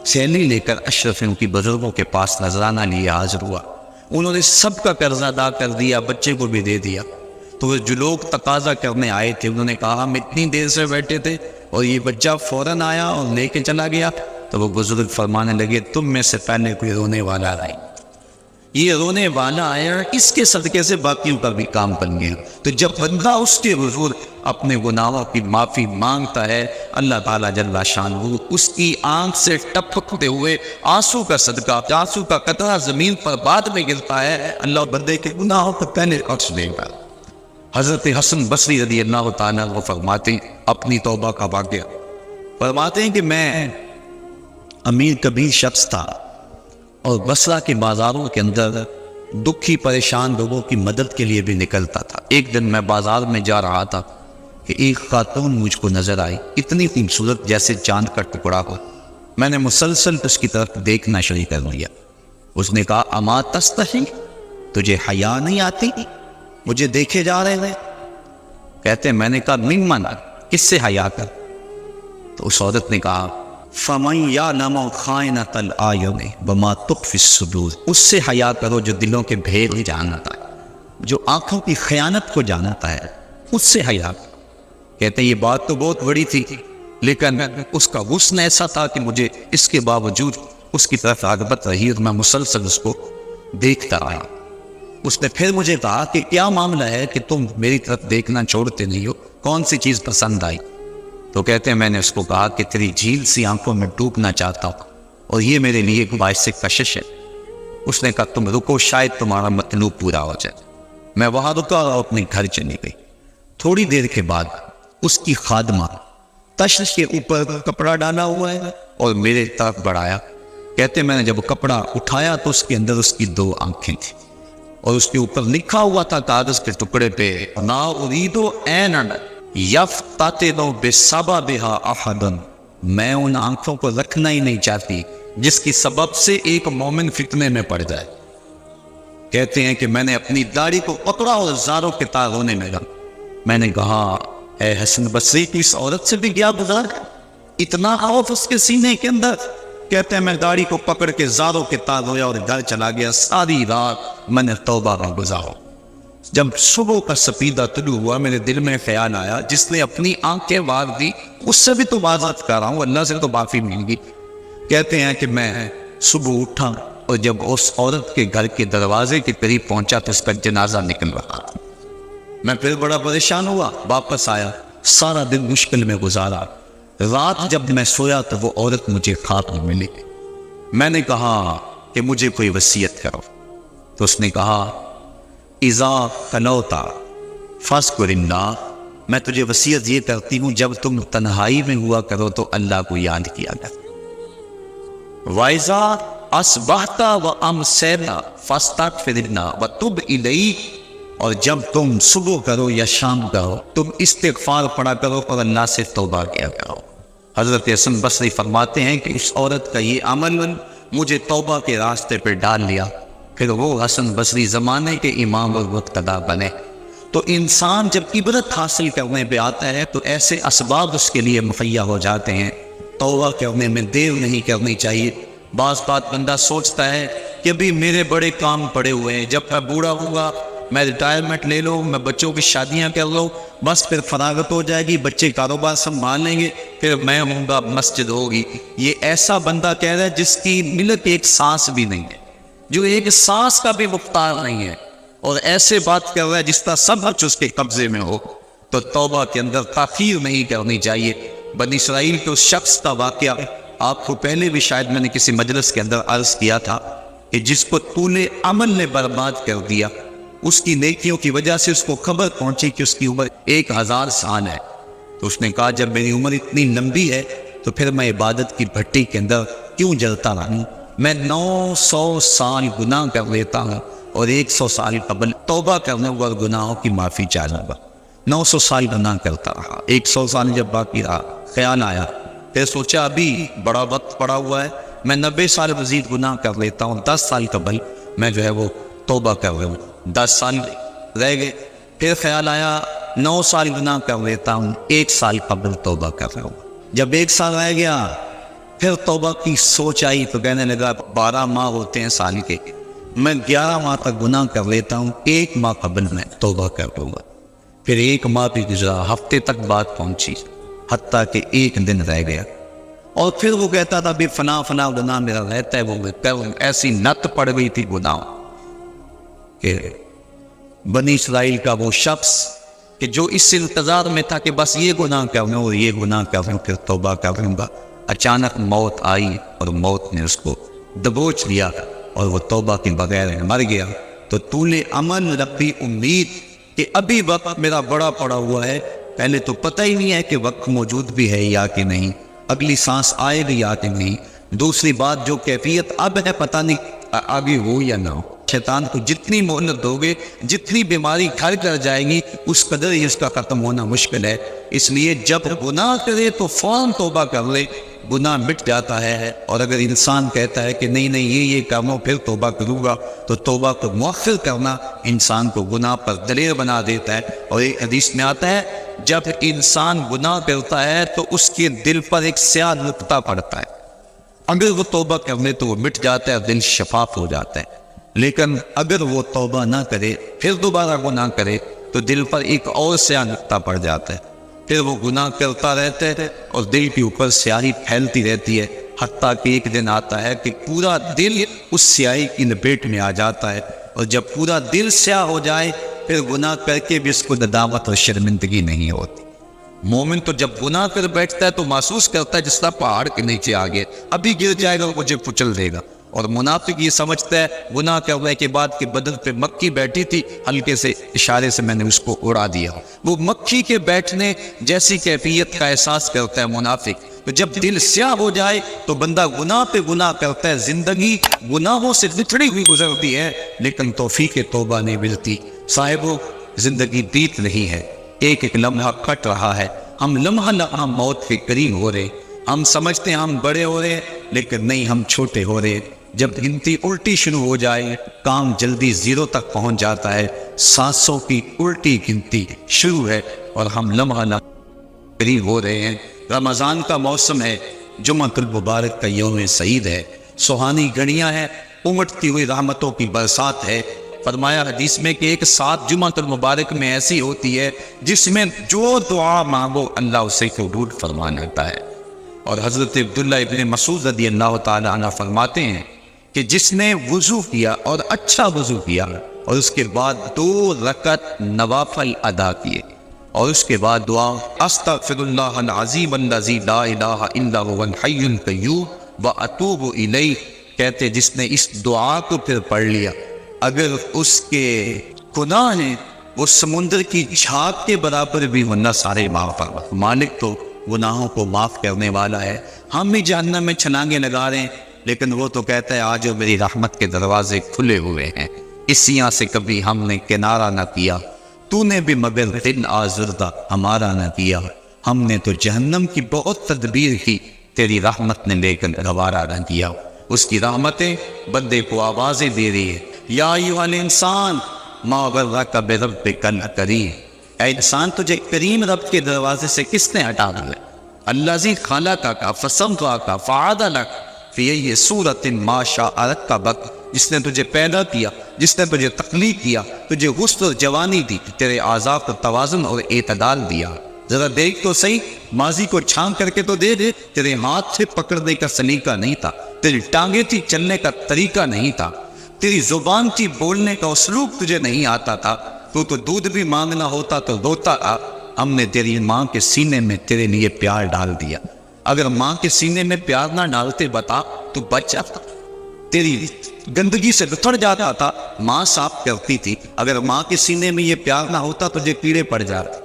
سیلی لے کر اشرف کی بزرگوں کے پاس نذرانہ لیے حاضر ہوا، انہوں نے سب کا قرض ادا کر دیا، بچے کو بھی دے دیا۔ تو جو لوگ تقاضا کرنے آئے تھے انہوں نے کہا ہم اتنی دیر سے بیٹھے تھے اور یہ بچہ فوراً آیا اور لے کے چلا گیا۔ تو وہ بزرگ فرمانے لگے تم میں سے پہلے کوئی رونے والا نہیں، یہ رونے والا آیا، اس کے صدقے سے باقیوں کا بھی کام بن گیا۔ تو جب بندہ اس کے حضور اپنے گناہوں کی معافی مانگتا ہے، اللہ تعالیٰ جل شانہ اس کی آنکھ سے ٹپکتے ہوئے آنسو کا صدقہ، آنسو کا قطرہ زمین پر بعد میں گرتا ہے، اللہ بندے کے گناہوں کو پہلے بخش دے گا۔ حضرت حسن بصری رضی اللہ تعالیٰ وہ فرماتے ہیں اپنی توبہ کا واقعہ، فرماتے ہیں کہ میں امیر کبیر شخص تھا اور بصرہ کے بازاروں کے اندر دکھی پریشان لوگوں کی مدد کے لیے بھی نکلتا تھا۔ ایک دن میں بازار میں جا رہا تھا کہ ایک خاتون مجھ کو نظر آئی، اتنی خوبصورت جیسے چاند کا ٹکڑا ہو۔ میں نے مسلسل اس کی طرف دیکھنا شروع کر دیا۔ اس نے کہا اما تستحی، تجھے حیا نہیں آتی؟ مجھے دیکھے جا رہے ہیں۔ کہتے میں نے کہا ممن، کس سے حیا کر؟ تو اس عورت نے کہا فَمَن يَعْلَمُ خَائِنَةَ الْأَعْيُنِ وَمَا تُخْفِي الصُّدُورُ، اس سے حیا کرو جو دلوں کے بھید جانتا ہے، جو آنکھوں کی خیانت کو جانتا ہے، اس سے حیا کرو۔ کہتے ہیں یہ بات تو بہت بڑی تھی لیکن اس کا غصن ایسا تھا کہ مجھے اس کے باوجود اس کی طرف رغبت رہی اور میں مسلسل اس کو دیکھتا رہا۔ اس نے پھر مجھے کہا کہ کیا معاملہ ہے کہ تم میری طرف دیکھنا چھوڑتے نہیں ہو، کون سی چیز پسند آئی؟ تو کہتے ہیں میں نے اس کو کہا کہ تیری جھیل سی آنکھوں میں ڈوبنا چاہتا ہوں اور یہ میرے لیے ایک باعث کشش ہے۔ اس نے کہا تم رکو، شاید تمہارا مطلوب پورا ہو جائے۔ میں وہاں رکا اور اپنے گھر چلی گئی۔ تھوڑی دیر کے بعد اس کی خادمہ تشت کے اوپر کپڑا ڈالا ہوا ہے اور میرے طرف بڑھایا۔ کہتے میں نے جب کپڑا اٹھایا تو اس کے اندر اس کی 2 آنکھیں تھیں اور اس کے اوپر لکھا ہوا تھا کاغذ کے ٹکڑے پہ نا اريد عينا يفتتن بسببها احدا، میں ان آنکھوں کو رکھنا ہی نہیں چاہتی جس کی سبب سے ایک مومن فتنے میں پڑ جائے۔ کہتے ہیں کہ میں نے اپنی داڑھی کو پکڑا اور زاروں کے تار رونے لگا۔ میں نے کہا اے حسن بصری کی اس عورت سے بھی کیا گزار، اتنا خوف اس کے سینے کے اندر۔ کہتے ہیں میں داڑھی کو پکڑ کے زاروں کے تار رویا اور گھر چلا گیا۔ ساری رات میں نے توبہ کا گزارا۔ جب صبح کا سپیدہ طلوع ہوا میرے دل میں خیال آیا جس نے اپنی آنکھیں وار دی اس سے بھی تو معذرت کر رہا ہوں، اللہ سے تو معافی مل گی۔ کہتے ہیں کہ میں صبح اٹھا اور جب اس عورت کے گھر کے دروازے کے قریب پہنچا تو اس کا جنازہ نکل رہا تھا۔ میں پھر بڑا پریشان ہوا، واپس آیا، سارا دن مشکل میں گزارا۔ رات جب میں سویا تو وہ عورت مجھے خواب میں ملی۔ میں نے کہا کہ مجھے کوئی وصیت کرو، تو اس نے کہا اذا قنوتا فاذکر اللہ، میں تجھے وصیت یہ کرتی ہوں جب تم تنہائی میں ہوا کرو تو اللہ کو یاد کیا کرو۔ وَإِذَا أَصْبَحْتَ وَأَمْسَيْتَ فَاسْتَغْفِرِ اللَّهَ وَتُبْ إِلَيْهِ، اور جب تم صبح کرو یا شام کرو تم استغفار پڑھا کرو اور اللہ سے توبہ کیا کرو۔ حضرت حسن بصری فرماتے ہیں کہ اس عورت کا یہ عمل مجھے توبہ کے راستے پر ڈال لیا، پھر وہ حسن بصری زمانے کے امام اور مقتدا بنے۔ تو انسان جب عبرت حاصل کرنے پہ آتا ہے تو ایسے اسباب اس کے لیے مہیا ہو جاتے ہیں، توبہ کرنے میں دیر نہیں کرنی چاہیے۔ بعض بات بندہ سوچتا ہے کہ ابھی میرے بڑے کام پڑے ہوئے ہیں، جب میں بوڑھا ہوں گا میں ریٹائرمنٹ لے لوں، میں بچوں کی شادیاں کر لوں، بس پھر فراغت ہو جائے گی، بچے کاروبار سنبھال لیں گے، پھر میں ہوں گا، مسجد ہوگی۔ یہ ایسا بندہ کہہ رہا ہے جس کی ملک ایک سانس بھی نہیں ہے، جو ایک سانس کا بھی مختار نہیں ہے، اور ایسے بات کر رہا ہے جس طرح سب کچھ اس کے قبضے میں ہو۔ تو توبہ کے اندر تاخیر نہیں کرنی چاہیے۔ بنی اسرائیل کے اس شخص کا واقعہ آپ کو پہلے بھی شاید میں نے کسی مجلس کے اندر عرض کیا تھا کہ جس کو طول عمل نے برباد کر دیا، اس کی نیکیوں کی وجہ سے اس کو خبر پہنچی کہ اس کی عمر 1000 سال ہے، تو اس نے کہا جب میری عمر اتنی لمبی ہے تو پھر میں عبادت کی بھٹی کے اندر کیوں جلتا رہوں؟ میں 900 سال گناہ کر لیتا ہوں اور 100 سال قبل توبہ کرنے اور گناہوں کی معافی چاہوں گا۔ 900 سال گناہ کرتا رہا، 100 سال جب باقی رہا، خیال آیا، پھر سوچا ابھی بڑا وقت پڑا ہوا ہے، میں 90 سال مزید گناہ کر لیتا ہوں، 10 سال قبل میں جو ہے وہ توبہ کر رہا ہوں، 10 سال رہ گئے۔ پھر خیال آیا 9 سال گناہ کر لیتا ہوں، 1 سال قبل توبہ کر رہا ہوں۔ جب 1 سال رہ گیا پھر توبہ کی سوچ آئی تو کہنے لگا 12 ماہ ہوتے ہیں سال کے، میں 11 ماہ تک گناہ کر لیتا ہوں، 1 ماہ قبل میں توبہ کر لوں گا۔ پھر 1 ماہ بھی گزرا، ہفتے تک بات پہنچی، حتیٰ کہ 1 دن رہ گیا، اور پھر وہ کہتا تھا بھی فنا گناہ میرا رہتا ہے، وہ میں کروں۔ ایسی نت پڑ گئی تھی گناہ کہ بنی اسرائیل کا وہ شخص کہ جو اس انتظار میں تھا کہ بس یہ گناہ کروں اور یہ گناہ کروں پھر توبہ کروں گا، اچانک موت آئی اور موت نے اس کو دبوچ لیا اور وہ توبہ کے بغیر مر گیا۔ تو طول عمل ربی امید کہ ابھی وقت میرا بڑا پڑا ہوا ہے، پہلے تو پتہ ہی نہیں ہے کہ وقت موجود بھی ہے یا کہ نہیں، اگلی سانس آئے گی یا کہ نہیں، دوسری بات جو کیفیت اب ہے پتہ نہیں آگے ہو یا نہ ہو۔ شیطان کو جتنی مہلت دو گے، جتنی بیماری گھر کر جائے گی، اس قدر ہی اس کا ختم ہونا مشکل ہے۔ اس لیے جب گناہ کرے تو فوراً توبہ کر لے، گناہ مٹ جاتا ہے۔ اور اگر انسان کہتا ہے کہ نہیں یہ کروں پھر توبہ کروں گا، تو توبہ کو مؤخر کرنا انسان کو گناہ پر دلیر بنا دیتا ہے۔ اور ایک حدیث میں آتا ہے جب انسان گناہ کرتا ہے تو اس کے دل پر ایک سیاہ نقطہ پڑتا ہے، اگر وہ توبہ کر لے تو وہ مٹ جاتا ہے، دل شفاف ہو جاتا ہے۔ لیکن اگر وہ توبہ نہ کرے پھر دوبارہ گناہ کرے تو دل پر ایک اور سیاہ نقطہ پڑ جاتا ہے، پھر وہ گناہ کرتا رہتا ہے اور دل کے اوپر سیاہی پھیلتی رہتی ہے، حتیٰ کہ ایک دن آتا ہے کہ پورا دل اس سیاہی کی لپیٹ میں آ جاتا ہے، اور جب پورا دل سیاہ ہو جائے پھر گناہ کر کے بھی اس کو ندامت اور شرمندگی نہیں ہوتی۔ مومن تو جب گناہ کر بیٹھتا ہے تو محسوس کرتا ہے جس طرح پہاڑ کے نیچے آ گیا، ابھی گر جائے گا مجھے کچل دے گا۔ اور منافق یہ سمجھتا ہے گناہ کرنے کے بعد کہ بدن پہ مکھی بیٹھی تھی، ہلکے سے اشارے سے میں نے اس کو اڑا دیا، وہ مکھی کے بیٹھنے جیسی کیفیت کا احساس کرتا ہے منافق۔ تو جب دل سیاہ ہو جائے تو بندہ گناہ پہ گناہ کرتا ہے، زندگی گناہوں سے بچھڑی ہوئی گزرتی ہے، لیکن توفیق توبہ نہیں ملتی۔ صاحبو، زندگی بیت رہی ہے، ایک ایک لمحہ کٹ رہا ہے، ہم لمحہ لمحہ موت کے قریب ہو رہے، ہم سمجھتے ہیں ہم بڑے ہو رہے لیکن نہیں، ہم چھوٹے ہو رہے۔ جب گنتی الٹی شروع ہو جائے کام جلدی 0 تک پہنچ جاتا ہے، 700 کی الٹی گنتی شروع ہے اور ہم لمحہ لمحہ قریب ہو رہے ہیں۔ رمضان کا موسم ہے، جمعہ المبارک کا یوم سعید ہے، سہانی گھڑیاں ہیں، امٹتی ہوئی رحمتوں کی برسات ہے۔ فرمایا حدیث میں کہ ایک ساتھ جمعہ المبارک میں ایسی ہوتی ہے جس میں جو دعا مانگو اللہ اسے قبول فرما لیتا ہے۔ اور حضرت عبداللہ ابن مسعود رضی اللہ تعالی عنہ فرماتے ہیں کہ جس نے وضو کیا اور اچھا وضو کیا اور اس کے بعد 2 رکعت نوافل ادا کیے اور اس کے بعد دعا استغفر اللہ العظیم الذی لا الہ الا هو الحی القیوم واتوب الیہ، کہتے جس نے اس دعا کو پھر پڑھ لیا، اگر اس کے گناہ ہیں وہ سمندر کی جھاگ کے برابر بھی ورنہ سارے معاف فرما۔ مالک تو گناہوں کو معاف کرنے والا ہے، ہم بھی جہنم میں چھلانگیں لگا رہے ہیں، لیکن وہ تو کہتا ہے آج میری رحمت کے دروازے کھلے ہوئے ہیں، اسیاں سے کبھی ہم نے کنارہ نہ کیا، تو نے بھی مگر دل آزردہ ہمارا نہ کیا، ہم نے تو جہنم کی بہت تدبیر کی، تیری رحمت نے لے کر گوارا نہ کیا۔ اس کی رحمتیں بندے کو آوازیں دے رہی ہے، یا ایھا الانسان ما غرک بربک الکریم، اے انسان تجھے کریم رب کے دروازے سے کس نے ہٹا دیا؟ الذی خلقک فسواک فعدلک فی صورت ما شاء رکبک، جس نے تجھے پیدا کیا، جس نے تجھے تخلیق کیا، تجھے حسن اور جوانی دی، تیرے اعضاء کو توازن اور اعتدال دیا۔ ذرا دیکھ تو صحیح، ماضی کو چھانک کر کے تو دے دے، تیرے ہاتھ سے پکڑنے کا سلیقہ نہیں تھا، تیری ٹانگیں تھی چلنے کا طریقہ نہیں تھا، تیری زبان تھی بولنے کا اسلوب تجھے نہیں آتا تھا، تو دودھ بھی مانگنا ہوتا تو روتا تھا، ہم نے تیری ماں کے سینے میں تیرے لیے پیار ڈال دیا، اگر ماں کے سینے میں پیار نہ ڈالتے بتا تو بچ جاتا، تیری گندگی سے بتڑ جاتا تھا۔ ماں صاف کرتی تھی، اگر ماں کے سینے میں یہ پیار نہ ہوتا تجھے کیڑے پڑ جاتے۔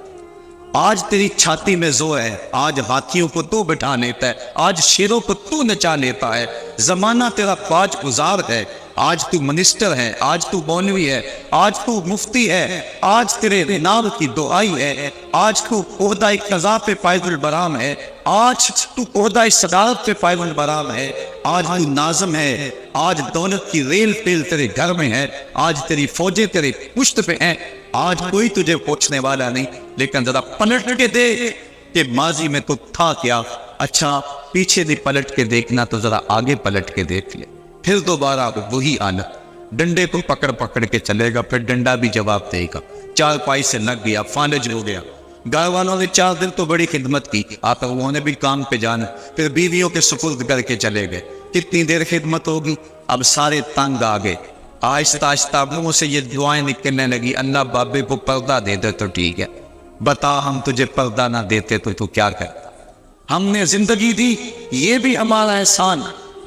آج تیری چھاتی میں زور ہے، آج ہاتھیوں کو تو بٹھا لیتا ہے، آج شیروں کو تو نچا لیتا ہے۔ زمانہ تیرا باج گزار ہے، آج تو منسٹر ہے، آج تو مولوی ہے، آج تو مفتی ہے، آج تیرے نام کی دعائی ہے، آج تو عہدہ قضا پہ فائز البرام ہے، آج تو عہدہ صدارت پہ فائز البرام ہے، آج تو ناظم ہے، آج دولت کی ریل پیل تیرے گھر میں ہے، آج تیری فوجیں تیرے پشت پہ ہیں، آج کوئی تجھے پوچھنے والا نہیں۔ لیکن ذرا پلٹ کے دیکھ کہ ماضی میں تو تھا کیا۔ اچھا پیچھے بھی پلٹ کے دیکھنا تو ذرا آگے پلٹ کے دیکھ لے، پھر دوبارہ وہی حالت، ڈنڈے کو پکڑ پکڑ کے چلے گا، پھر ڈنڈا بھی جواب دے گا، چار پائی سے لگ گیا، فالج ہو گیا۔ گھر والوں نے 4 دن تو بڑی خدمت کی، آتا انہوں نے بھی کام پہ جانا، پھر بیویوں کے سپرد کر کے چلے گئے، کتنی دیر خدمت ہوگی، اب سارے تنگ آ گئے۔ آہستہ آہستہ منہ سے یہ دعائیں نکلنے لگی، اللہ بابے کو پردہ دے دے تو ٹھیک ہے، بتا ہم تجھے پردہ نہ دیتے تو کیا کرتا؟ ہم نے زندگی دی، یہ بھی ہمارا احسان،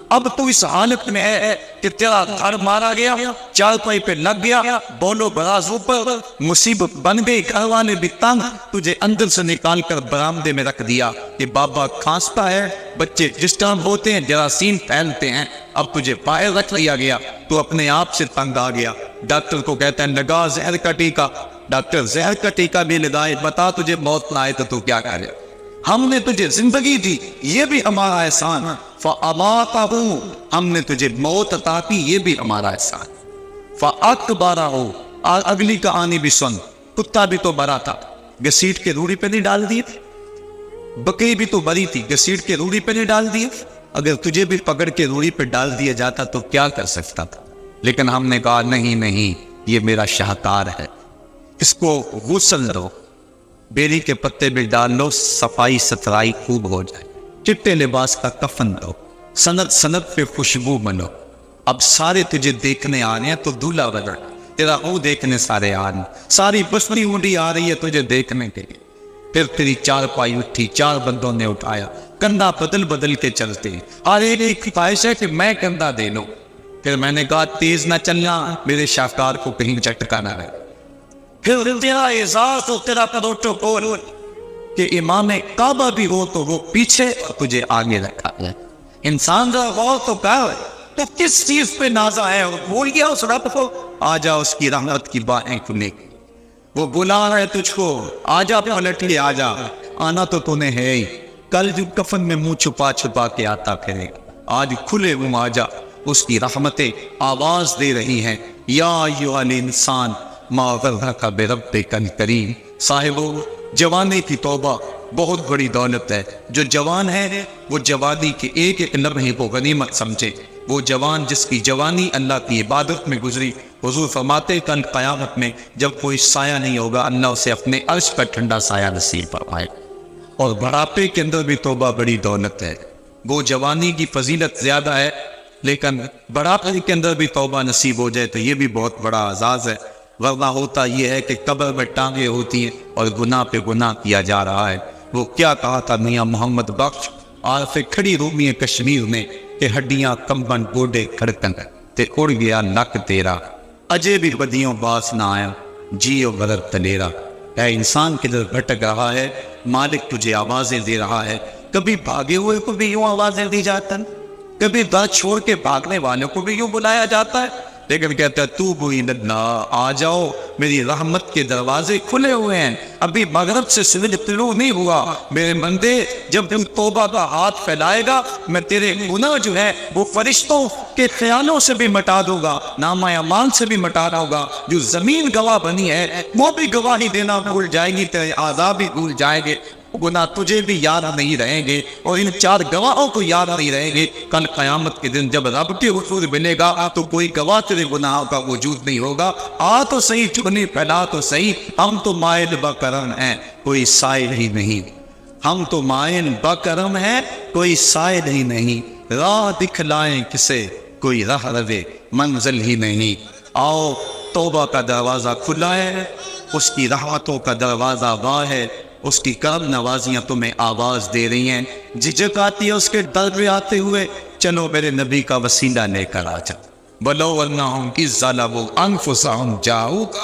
اب تو اس حالت میں ہے کہ تیرا گھر مارا گیا، چارپائی پہ لگ گیا، بولو برازو پر مصیبت بن گئی، گھر والے بھی تنگ، تجھے اندر سے نکال کر برآمدے میں رکھ دیا کہ بابا کھانستا ہے، بچے ڈسٹرب ہوتے ہیں، جراثیم پھیلتے ہیں، اب تجھے باہر رکھ لیا گیا، تو اپنے آپ سے تنگ آ گیا۔ ڈاکٹر کو کہتا ہے لگا زہر کا ٹیکہ، ڈاکٹر زہر کا ٹیکہ بھی لگائے، بتا تجھے موت نہ آئے تو کیا کرے؟ ہم نے تجھے زندگی دی، یہ بھی ہمارا احسان، فَأَمَاتَهُ، ہم نے تجھے موت عطا کی، یہ بھی ہمارا احسان، فَأَكْبَرَهُ، اور اگلی کہانی بھی سن، کتا بھی تو برا تھا، گھسیٹ کے روڑی پہ نہیں ڈال دیے تھے، بکری بھی تو بری تھی، گھسیٹ کے روڑی پہ نہیں ڈال دیے، اگر تجھے بھی پکڑ کے روڑی پہ ڈال دیا جاتا تو کیا کر سکتا تھا؟ لیکن ہم نے کہا نہیں، یہ میرا شاہکار ہے، اس کو غسل دو، بیری کے پتے بھی ڈال لو، صفائی ستھرائی خوب ہو جائے، چٹے لباس کا کفن دو، سند پہ خوشبو بنو، اب سارے تجھے دیکھنے آ رہے ہیں تو دولہا بنا، تیرا منہ دیکھنے سارے آ رہے ہیں، ساری بستی اونڈی آ رہی ہے تجھے دیکھنے کے لیے۔ پھر تیری 4 پائی اٹھی، 4 بندوں نے اٹھایا، کندھا بدل کے چلتے ہیں، اور ایک خواہش ہے کہ میں کندھا دے لوں۔ پھر میں نے کہا تیز نہ چلنا، میرے شاہکار کو کہیں جھٹکا نہ رہے۔ پھر تیرا اعزاز اور تیرا پروٹوکول کہ امام کعبہ بھی ہو تو وہ پیچھے اور تجھے آگے رکھا ہے۔ انسان کا غور تو کر، تو کس چیز پہ نازا ہے، اور بھول گیا اس رب کو؟ آ جا اس کی رحمت کی باہیں کھلے، وہ بلا رہا ہے تجھ کو، آ جا پلٹ کے آ جا، آنا تو نے ہے ہی، کل جو کفن میں منہ چھپا کے آتا پھرے، آج کھلے منہ آ جا، اس کی رحمتیں آواز دے رہی ہیں، یا ایھا الانسان ما غرک بربک الکریم۔ صاحبو، جوانی کی توبہ بہت بڑی دولت ہے، جو جوان ہے وہ جوانی کے ایک ایک لمحے کو غنیمت سمجھے، وہ جوان جس کی جوانی اللہ کی عبادت میں گزری، حضور فرماتے کل قیامت میں جب کوئی سایہ نہیں ہوگا، اللہ اسے اپنے عرش پر ٹھنڈا سایہ نصیب فرمائے۔ اور بڑھاپے کے اندر بھی توبہ بڑی دولت ہے، وہ جوانی کی فضیلت زیادہ ہے، لیکن بڑھاپے کے اندر بھی توبہ نصیب ہو جائے تو یہ بھی بہت بڑا اعزاز ہے، ورنہ ہوتا یہ ہے کہ قبر میں ٹانگیں ہوتی ہیں اور گناہ پہ گناہ کیا جا رہا ہے۔ وہ کیا کہا تھا میاں محمد بخش عارف کھڑی رومی کشمیر میں کہ ہڈیاں کمبن گوڈے کھڑکن تے اڑ گیا نک تیرا، اجے بھی بدیوں باس نہ آیا، جیو غرر تلیرا۔ اے انسان کدھر بھٹک رہا ہے، مالک تجھے آوازیں دے رہا ہے، کبھی بھاگے ہوئے کو بھی یوں آوازیں دی جاتا ہے، کبھی در چھوڑ کے بھاگنے والوں کو بھی یوں بلایا جاتا ہے، لیکن کہتا ہے توبوا الی اللہ، آ جاؤ، میری رحمت کے دروازے کھلے ہوئے ہیں، ابھی مغرب سے سورج طلوع نہیں ہوا، میرے بندے جب تم توبہ کا ہاتھ پھیلائے گا، میں تیرے گناہ جو ہے وہ فرشتوں کے خیالوں سے بھی مٹا دوں گا، نامہ اعمال سے بھی مٹانا ہوگا، جو زمین گواہ بنی ہے وہ بھی گواہی دینا بھول جائے گی، تیرے اعضاء بھی بھول جائیں گے، گناہ تجھے بھی یاد نہیں رہیں گے، اور ان 4 گواہوں کو یاد نہیں رہیں گے۔ کل قیامت کے دن جب رب کے حضور ملے گا تو کوئی گواہ تیرے گناہوں کا وجود نہیں ہوگا۔ آ تو صحیح، چگنی پھیلا تو صحیح، ہم تو مائل بکرم ہیں، کوئی سائل ہی نہیں، ہم تو مائل بکرم ہیں، کوئی سائل ہی نہیں، راہ دکھلائیں کسے، کوئی راہ روے منزل ہی نہیں۔ آؤ، توبہ کا دروازہ کھلا ہے، اس کی رحمتوں کا دروازہ واہ ہے، اس کی کرم نوازیاں تمہیں آواز دے رہی ہیں، جھجک آتی ہے اس کے در پہ آتے ہوئے، چلو میرے نبی کا وسیلہ لے کر آ جا۔ بلو انہم اذ ظلموا انفسہم جاؤک،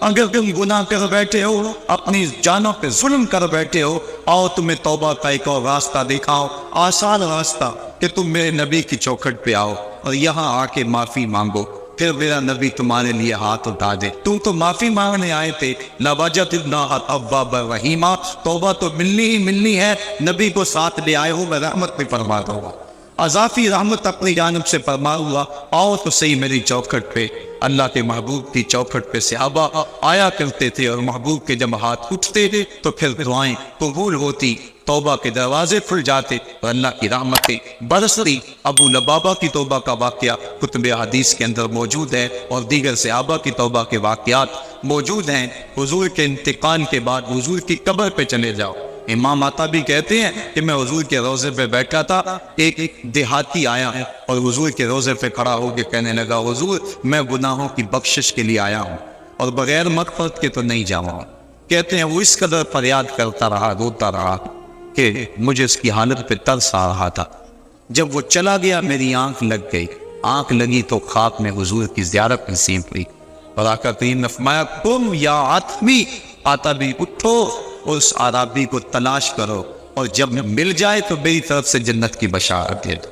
اگر تم گناہ کر بیٹھے ہو، اپنی جانوں پہ ظلم کر بیٹھے ہو، آؤ تمہیں توبہ کا ایک اور راستہ دکھاؤ، آسان راستہ، کہ تم میرے نبی کی چوکھٹ پہ آؤ اور یہاں آ کے معافی مانگو، پھر میرا نبی تمہارے لیے ہاتھ اٹھا دے۔ تم تو معافی مانگنے آئے تھے، لوجدنا توابا رحیما، توبہ تو ملنی ہے، نبی کو ساتھ لے آئے ہو، میں رحمت میں فرما دوں گا، اضافی رحمت اپنی جانب سے فرما ہوا، آؤ تو صحیح میری چوکھٹ پہ۔ اللہ کے محبوب کی چوکھٹ پہ صحابہ آیا کرتے تھے، اور محبوب کے جب ہاتھ اٹھتے تھے تو پھر دعائیں قبول ہوتی، توبہ کے دروازے کھل جاتے اور اللہ کی رحمتیں برستی۔ ابو لبابہ کی توبہ کا واقعہ کتب حدیث کے اندر موجود ہے، اور دیگر صحابہ کی توبہ کے واقعات موجود ہیں۔ حضور کے انتقال کے بعد حضور کی قبر پہ چلے جاؤ، امام عطا بھی کہتے ہیں کہ میں حضور کے روضے پہ بیٹھا تھا، ایک دیہاتی آیا اور حضور کے روضے پہ کھڑا ہو کے کہنے لگا، حضور میں گناہوں کی بخشش کے لیے آیا ہوں اور بغیر مغفرت کے تو نہیں جاؤں گا۔ کہتے ہیں وہ اس قدر فریاد کرتا رہا، روتا رہا کہ مجھے اس کی حالت پہ ترس آ رہا تھا۔ جب وہ چلا گیا میری آنکھ لگ گئی، آنکھ لگی تو خواب میں حضور کی زیارت نصیب ہوئی، اور آقا کریم نے فرمایا، تم یا عتمی، آتا بھی اٹھو، اس عرابی کو تلاش کرو، اور جب مل جائے تو میری طرف سے جنت کی بشارت دے دو۔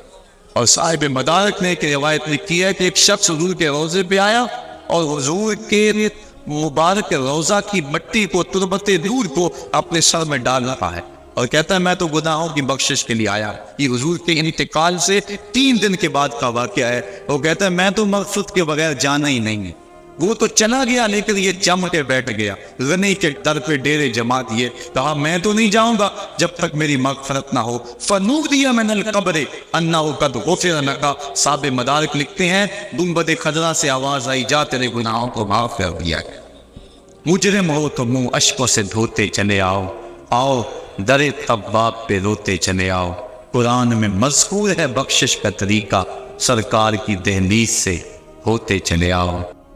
اور صاحب مدارک نے ایک روایت لکھی ہے کہ ایک شخص حضور کے روضے پہ آیا اور حضور کے مبارک روضہ کی مٹی کو، تربت نور کو اپنے سر میں ڈال رہا ہے، اور کہتا ہے میں تو گناہوں کی بخشش کے لیے آیا۔ یہ حضور کے انتقال سے 3 دن کے بعد کا واقعہ ہے۔ وہ کہتا ہے میں تو مغفرت کے بغیر جانا ہی نہیں ہے۔ وہ تو چلا گیا لیکن یہ جم کے بیٹھ گیا، غنی کے در پہ ڈیرے جما دیے، کہا میں تو نہیں جاؤں گا جب تک میری مغفرت نہ ہو۔ فنودی من القبر انہ قد غفر لک، صاحب مدارک لکھتے ہیں گنبد خضرا سے آواز آئی، جا تیرے گناہوں کو معاف کر دیا گیا۔ مجرم ہو تو منہ اشکوں سے دھوتے چلے آؤ، آؤ در طباب پہ روتے چلے آؤ۔ قرآن میں مذکور ہے بخشش کا طریقہ، سرکار کی دہلیز سے ہوتے چلے آؤ۔